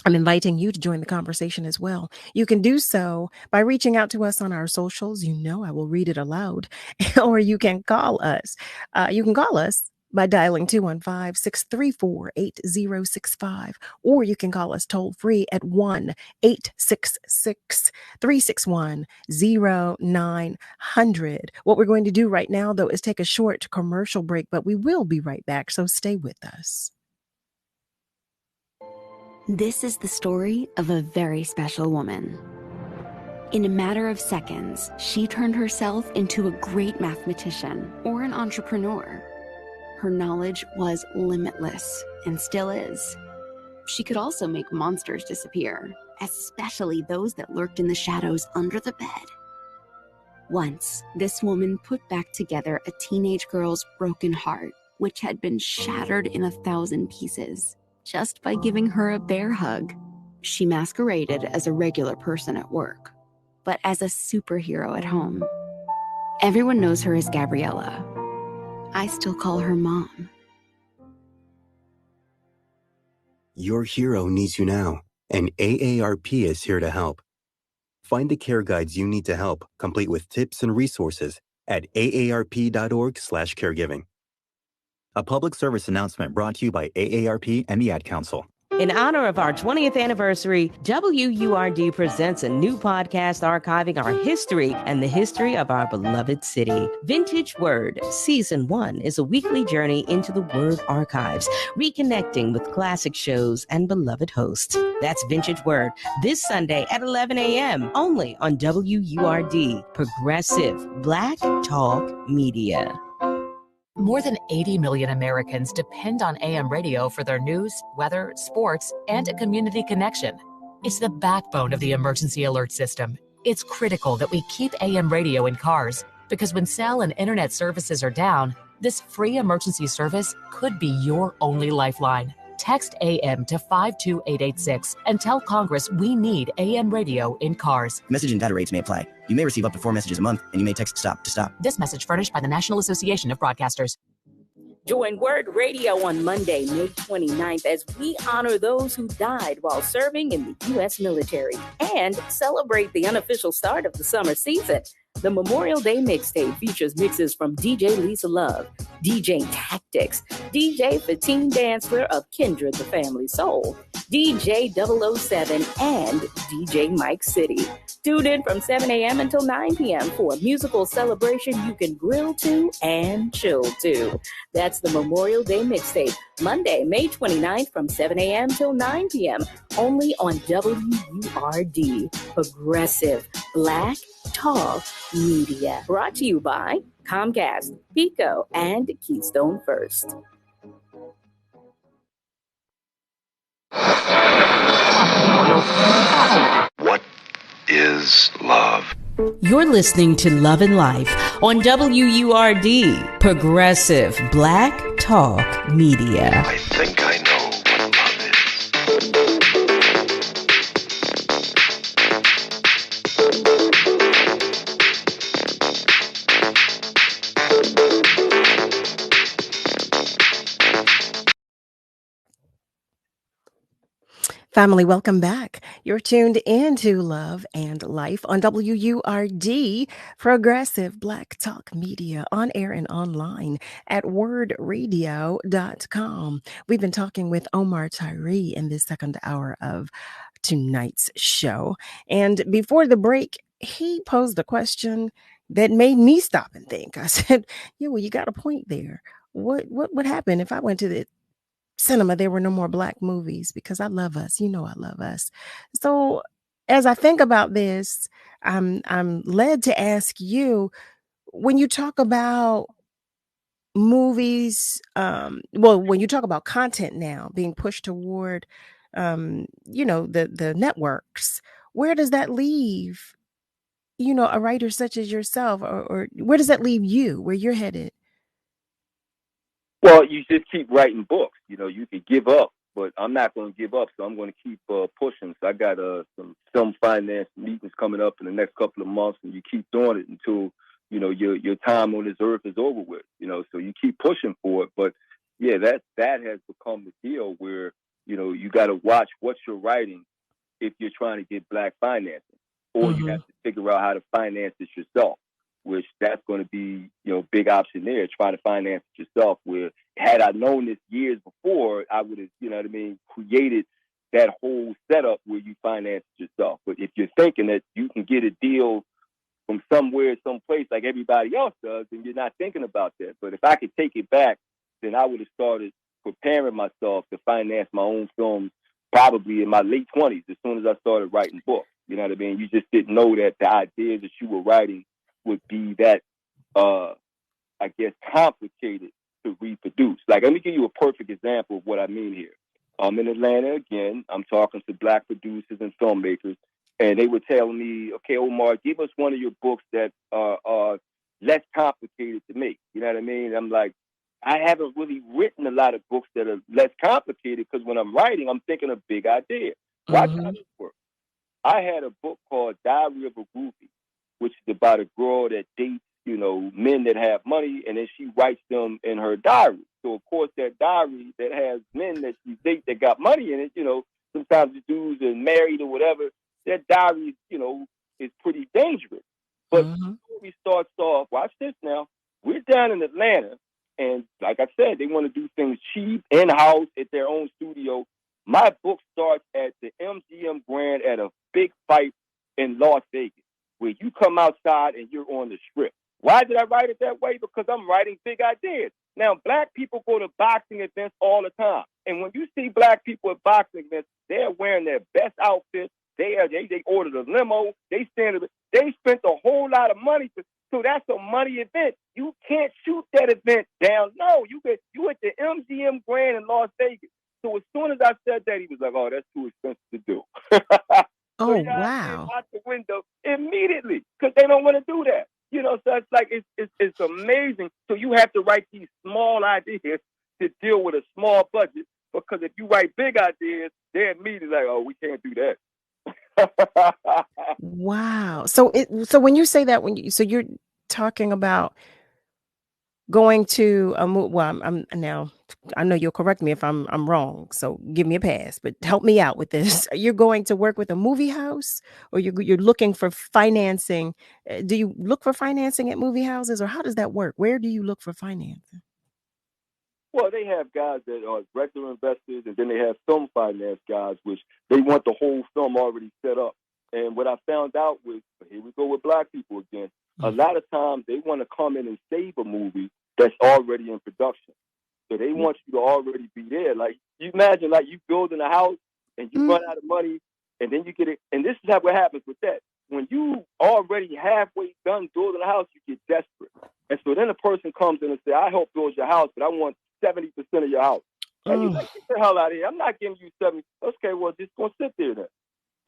I'm inviting you to join the conversation as well. You can do so by reaching out to us on our socials. You know, I will read it aloud. Or you can call us. You can call us by dialing 215-634-8065. Or you can call us toll free at 1-866-361-0900. What we're going to do right now, though, is take a short commercial break, but we will be right back. So stay with us. This is the story of a very special woman. In a matter of seconds, she turned herself into a great mathematician or an entrepreneur. Her knowledge was limitless and still is. She could also make monsters disappear, especially those that lurked in the shadows under the bed. Once, this woman put back together a teenage girl's broken heart, which had been shattered in 1,000 pieces. Just by giving her a bear hug. She masqueraded as a regular person at work, but as a superhero at home. Everyone knows her as Gabriella. I still call her Mom. Your hero needs you now, and AARP is here to help. Find the care guides you need to help, complete with tips and resources at aarp.org/caregiving. A public service announcement brought to you by AARP and the Ad Council. In honor of our 20th anniversary, WURD presents a new podcast archiving our history and the history of our beloved city. Vintage Word Season 1 is a weekly journey into the Word archives, reconnecting with classic shows and beloved hosts. That's Vintage Word, this Sunday at 11 a.m., only on WURD, Progressive Black Talk Media. More than 80 million Americans depend on AM radio for their news, weather, sports, and a community connection. It's the backbone of the emergency alert system. It's critical that we keep AM radio in cars because when cell and internet services are down, this free emergency service could be your only lifeline. Text AM to 52886 and tell Congress we need AM radio in cars. Message and data rates may apply. You may receive up to 4 messages a month, and you may text STOP to stop. This message furnished by the National Association of Broadcasters. Join Word Radio on Monday, May 29th, as we honor those who died while serving in the U.S. military and celebrate the unofficial start of the summer season. The Memorial Day mixtape features mixes from DJ Lisa Love, DJ Tactics, DJ Fatine Dancer of Kindred the Family Soul, DJ 007, and DJ Mike City. Tune in from 7 a.m. until 9 p.m. for a musical celebration you can grill to and chill to. That's the Memorial Day mixtape, Monday, May 29th from 7 a.m. till 9 p.m. only on WURD, Progressive Black Talk Media. Brought to you by Comcast, Pico, and Keystone First. What is love? You're listening to Love and Life on WURD, Progressive Black Talk Media. I think I know what love is. Family, welcome back. You're tuned into Love and Life on WURD, Progressive Black Talk Media, on air and online at wordradio.com. We've been talking with OMAR TYREE in this second hour of tonight's show. And before the break, he posed a question that made me stop and think. I said, yeah, well, you got a point there. What would happen if I went to the cinema, there were no more Black movies? Because I love us. You know I love us. So as I think about this, I'm led to ask you, when you talk about movies, when you talk about content now being pushed toward, the networks, where does that leave, a writer such as yourself, or where does that leave you, where you're headed? Well, you just keep writing books. You could give up, but I'm not going to give up, so I'm going to keep pushing. So I got some film finance meetings coming up in the next couple of months, and you keep doing it until, your time on this earth is over with, so you keep pushing for it. But, yeah, that has become the deal where, You got to watch what you're writing if you're trying to get black financing, or you have to figure out how to finance it yourself, which that's going to be, big option there, trying to finance it yourself, where had I known this years before, I would have, created that whole setup where you finance it yourself. But if you're thinking that you can get a deal from somewhere, someplace like everybody else does, then you're not thinking about that. But if I could take it back, then I would have started preparing myself to finance my own films probably in my late 20s, as soon as I started writing books. You know what I mean? You just didn't know that the ideas that you were writing would be that, complicated to reproduce. Like, let me give you a perfect example of what I mean here. I'm in Atlanta again. I'm talking to black producers and filmmakers, and they were telling me, okay, Omar, give us one of your books that are less complicated to make. You know what I mean? I'm like, I haven't really written a lot of books that are less complicated, because when I'm writing, I'm thinking of big ideas. Watch how this works. I had a book called Diary of a Groupie, which is about a girl that dates, men that have money, and then she writes them in her diary. So, of course, that diary that has men that she dates that got money in it, sometimes the dudes are married or whatever, that diary, is pretty dangerous. But the story starts off, watch this now, we're down in Atlanta, and like I said, they want to do things cheap, in-house, at their own studio. My book starts at the MGM Grand at a big fight in Las Vegas, where you come outside and you're on the strip. Why did I write it that way? Because I'm writing big ideas. Now, black people go to boxing events all the time. And when you see black people at boxing events, they're wearing their best outfits. They ordered a limo. They spent a whole lot of money. So that's a money event. You can't shoot that event down. No, you at the MGM Grand in Las Vegas. So as soon as I said that, he was like, oh, that's too expensive to do. Oh, wow. Out the window immediately, because they don't want to do that. So it's like, it's amazing. So you have to write these small ideas to deal with a small budget, because if you write big ideas, they're immediately like, oh, we can't do that. Wow. So when you say that, you're talking about going to a movie. Well, I'm now, I know you'll correct me if I'm wrong, so give me a pass, but help me out with this. You're going to work with a movie house, or you're looking for financing? Do you look for financing at movie houses, or how does that work? Where do you look for financing? Well, they have guys that are regular investors, and then they have film finance guys, which they want the whole film already set up. And what I found out was, here we go with black people again, a lot of times they want to come in and save a movie that's already in production. So they want you to already be there. Like, you imagine, like, you building a house and you run out of money, and then you get it. And this is what happens with that. When you already halfway done building a house, you get desperate. And so then a person comes in and says, I help build your house, but I want 70% of your house. And you're like, get the hell out of here. I'm not giving you 70. Okay, well, just going to sit there then.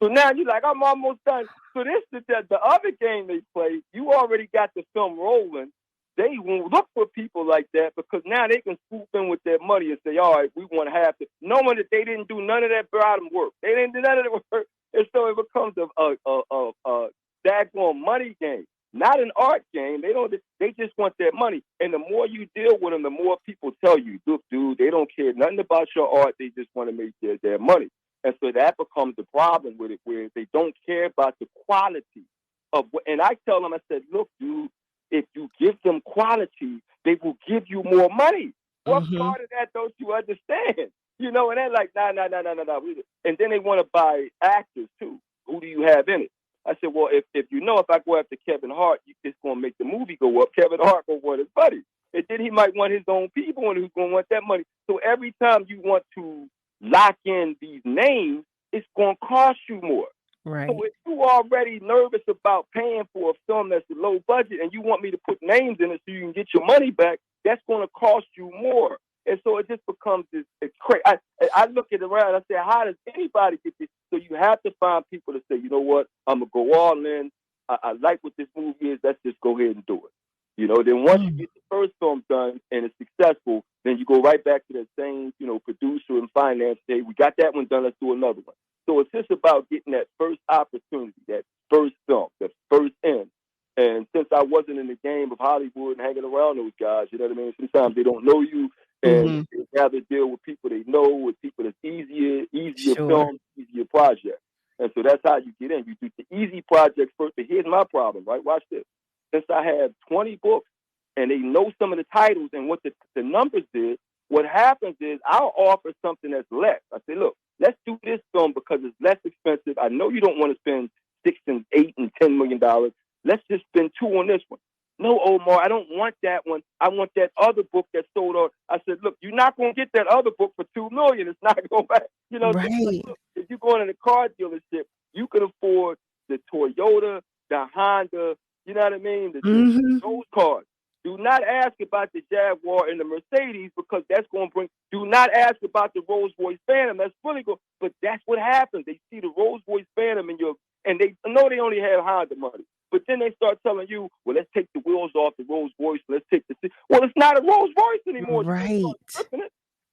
So now you're like, I'm almost done. So this is the other game they play. You already got the film rolling. They won't look for people like that, because now they can swoop in with their money and say, all right, we want half it. Knowing that they didn't do none of that bottom work. They didn't do none of the work. And so it becomes a daggone money game, not an art game. They just want their money. And the more you deal with them, the more people tell you, look, dude, they don't care nothing about your art. They just want to make their money. And so that becomes the problem with it, where they don't care about the quality of what. And I tell them, I said, look, dude, if you give them quality, they will give you more money. What part of that don't you understand? And they're like, nah. And then they want to buy actors too. Who do you have in it? I said, well, if I go after Kevin Hart, it's going to make the movie go up. Kevin Hart will want his buddy. And then he might want his own people, and who's going to want that money. So every time you want to lock in these names, it's going to cost you more. Right. So if you already nervous about paying for a film that's a low budget, and you want me to put names in it so you can get your money back, that's going to cost you more. And so it just becomes this crazy. I look at it around, I say, how does anybody get this? So you have to find people to say, you know what, I'm going to go all in. I like what this movie is. Let's just go ahead and do it. Then once you get the first film done and it's successful, then you go right back to that same, producer and finance. Say, we got that one done. Let's do another one. So it's just about getting that first opportunity, that first film, that first end. And since I wasn't in the game of Hollywood and hanging around those guys, you know what I mean? Sometimes they don't know you, and they rather deal with people they know, with people cheaper, the easier Sure. film, easier project. And so that's how you get in. You do the easy projects first. But here's my problem, right? Watch this. Since I have 20 books and they know some of the titles and what the numbers did, what happens is I'll offer something that's less. I say, look, let's do this film because it's less expensive. I know you don't want to spend $6 and $8 and $10 million. Let's just spend $2 on this one. No, Omar, I don't want that one. I want that other book that sold on. I said, look, you're not going to get that other book for $2 million. It's not going back. You know, right. Like, look, if you're going to the car dealership, you can afford the Toyota, the Honda, you know what I mean? Those cars. Do not ask about the Jaguar and the Mercedes because that's going to bring. Do not ask about the Rolls-Royce Phantom. That's really good. But that's what happens. They see the Rolls-Royce Phantom and they know they only have Honda money. But then they start telling you, well, let's take the wheels off the Rolls-Royce. Let's take the. Well, it's not a Rolls-Royce anymore. Right.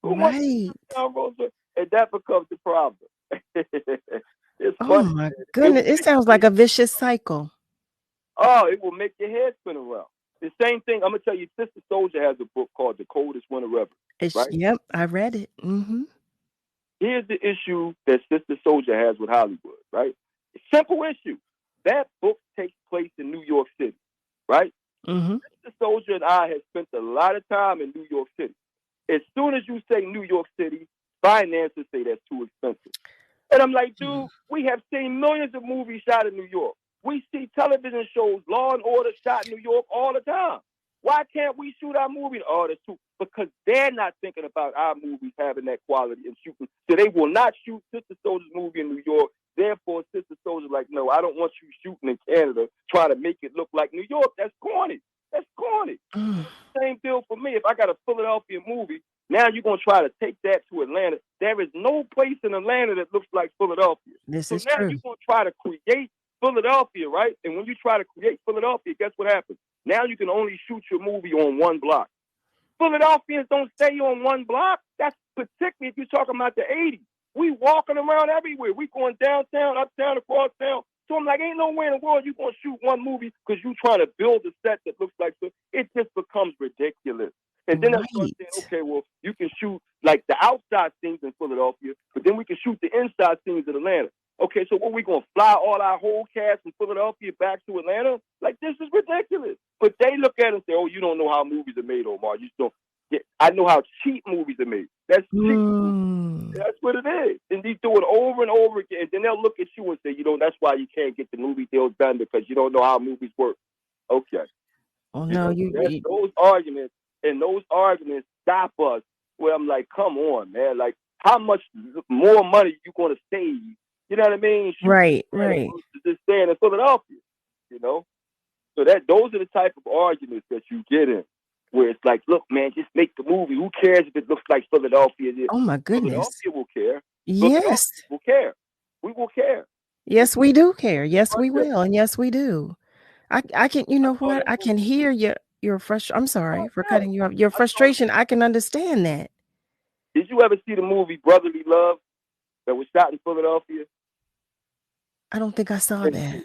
Right. And that becomes the problem. It's Oh funny. my goodness. It sounds like a vicious cycle. Oh, it will make your head spin around. The same thing, I'm going to tell you, Sister Soldier has a book called The Coldest Winter Ever. Right? Yep, I read it. Here's the issue that Sister Soldier has with Hollywood, right? A simple issue. That book takes place in New York City, right? Sister Soldier and I have spent a lot of time in New York City. As soon as you say New York City, finances say that's too expensive. And I'm like, dude, we have seen millions of movies shot in New York. We see television shows, Law and Order shot in New York all the time. Why can't we shoot our movie? Oh, that's too, because they're not thinking about our movies having that quality and shooting. So they will not shoot Sister Soldier's movie in New York. Therefore, Sister Soldier's like, no, I don't want you shooting in Canada, trying to make it look like New York. That's corny. That's corny. Same deal for me. If I got a Philadelphia movie, now you're going to try to take that to Atlanta. There is no place in Atlanta that looks like Philadelphia. This is now true. You're going to try to create Philadelphia, right? And when you try to create Philadelphia, guess what happens? Now you can only shoot your movie on one block. Philadelphians don't stay on one block. That's particularly if you're talking about the 80s. We walking around everywhere. We going downtown, uptown, across town. So I'm like, ain't nowhere in the world you're going to shoot one movie because you're trying to build a set that looks like this. It just becomes ridiculous. And then I start saying, okay, well, you can shoot like the outside scenes in Philadelphia, but then we can shoot the inside scenes in Atlanta. Okay, so what, we going to fly all our whole cast from Philadelphia back to Atlanta? Like, this is ridiculous. But they look at it and say, oh, you don't know how movies are made, Omar. You just don't. Yeah, I know how cheap movies are made. That's cheap. That's what it is. And they do it over and over again. And then they'll look at you and say, that's why you can't get the movie deals done because you don't know how movies work. Okay. Oh, no, those arguments stop us where I'm like, come on, man. Like, how much more money you going to save? You know what I mean? Right. Just staying in Philadelphia, So those are the type of arguments that you get in, where it's like, look, man, just make the movie. Who cares if it looks like Philadelphia? Oh my goodness. Philadelphia will care. Yes. Will care. We will care. Yes, we do care. Yes, we will, and yes, we do. I can. You know what? I can hear your frustration. I'm sorry for cutting you off. Your frustration. I can understand that. Did you ever see the movie Brotherly Love that was shot in Philadelphia? I don't think I saw that.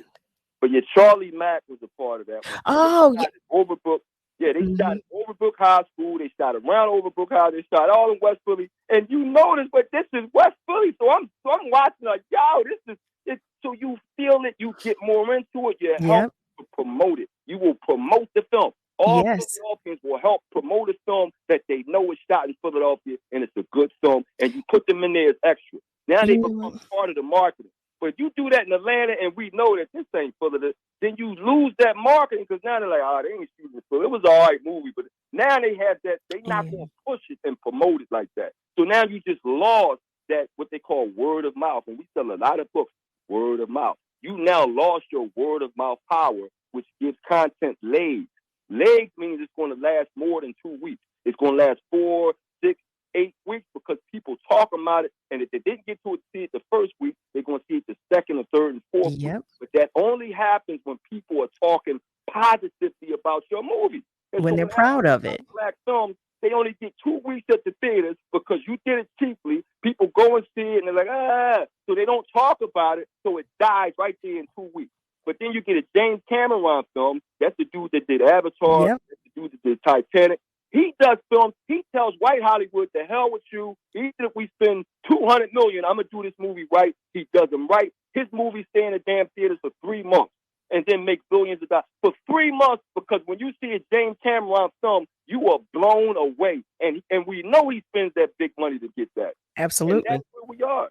But Charlie Mack was a part of that one. Oh, yeah. Overbrook. Yeah, they shot at Overbrook High School. They shot around Overbrook High. They shot all in West Philly. And you notice, but this is West Philly. So I'm watching like, yo, this is it. So you feel it. You get more into it. You help to promote it. You will promote the film. All Philadelphians will help promote a film that they know is shot in Philadelphia and it's a good film. And you put them in there as extra. Now they become part of the marketing. But if you do that in Atlanta and we know that this ain't Philadelphia, then you lose that marketing because now they're like, oh, they ain't shooting this film. It was an all right movie, but now they have that. They're not going to push it and promote it like that. So now you just lost that, what they call word of mouth. And we sell a lot of books, word of mouth. You now lost your word of mouth power, which gives content legs. Legs means it's going to last more than 2 weeks. It's going to last 4, 6, 8 weeks because people talk about it. And if they didn't get to see it the first week, they're going to see it the second or third and fourth week. But that only happens when people are talking positively about your movie. And when they're proud of it. Black films, they only get 2 weeks at the theaters because you did it cheaply. People go and see it and they're like, so they don't talk about it. So it dies right there in 2 weeks. But then you get a James Cameron film. That's the dude that did Avatar. That's the dude that did Titanic. He does films. He tells white Hollywood, the hell with you. Even if we spend $200 million, I'm going to do this movie right. He does them right. His movies stay in the damn theaters for 3 months and then make billions of dollars. For 3 months, because when you see a James Cameron film, you are blown away. And we know he spends that big money to get that. Absolutely. And that's where we are.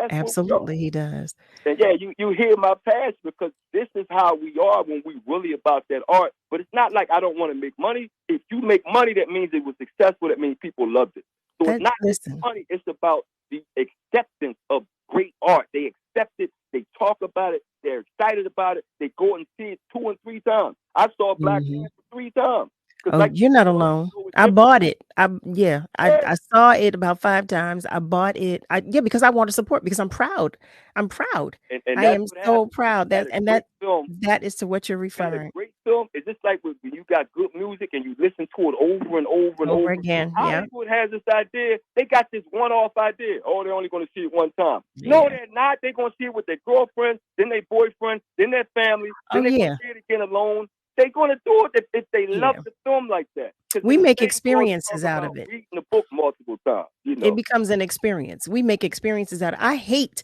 Absolutely, he does. And yeah, you hear my passion, because this is how we are when we really about that art. But it's not like I don't want to make money. If you make money, that means it was successful. That means people loved it. So it's not just money. It's about the acceptance of great art. They accept it. They talk about it. They're excited about it. They go and see it 2 and 3 times. I saw Black Panther 3 times. Oh, like, you're not alone. I bought it. I saw it about 5 times. I bought it. Because I want to support, because I'm proud. I'm proud. And I am so proud that is to what you're referring. A great film is just like when you got good music and you listen to it over and over and over again. Hollywood has this idea. They got this one-off idea. Oh, they're only going to see it one time. Yeah. No, they're not. They're going to see it with their girlfriend, then their boyfriend, then their family. Then they're going to see it again alone. They're going to do it if they love the film like that. We make experiences out of it. Reading the book multiple times. It becomes an experience. We make experiences out of it. I hate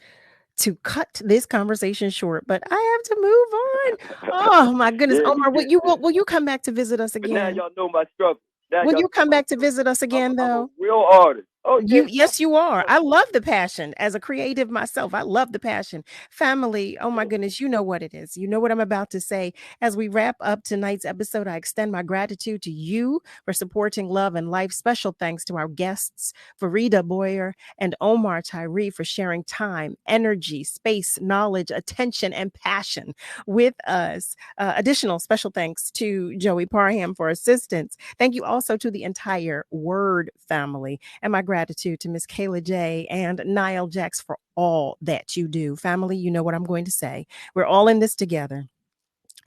to cut this conversation short, but I have to move on. Oh my goodness. Omar, will you come back to visit us again? But now y'all know my struggle. Will you come back to visit us again, though? I'm a real artist. Oh, yes, you are. I love the passion. As a creative myself, I love the passion. Family, oh my goodness, you know what it is. You know what I'm about to say. As we wrap up tonight's episode, I extend my gratitude to you for supporting Love and Life. Special thanks to our guests, Farida, BOYER, and Omar Tyree, for sharing time, energy, space, knowledge, attention, and passion with us. Additional special thanks to Joey Parham for assistance. Thank you also to the entire Word family, and my gratitude to Miss Kayla J and Niall Jax for all that you do. Family, you know what I'm going to say. We're all in this together.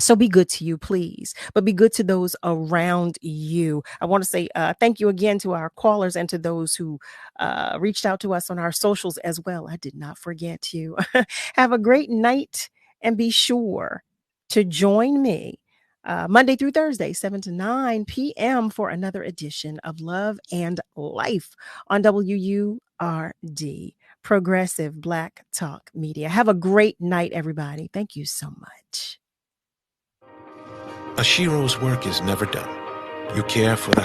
So be good to you, please, but be good to those around you. I want to say thank you again to our callers and to those who reached out to us on our socials as well. I did not forget you. Have a great night, and be sure to join me Monday through Thursday, 7 to 9 p.m. for another edition of Love and Life on WURD, Progressive Black Talk Media. Have a great night, everybody. Thank you so much. A Shiro's work is never done. You care for the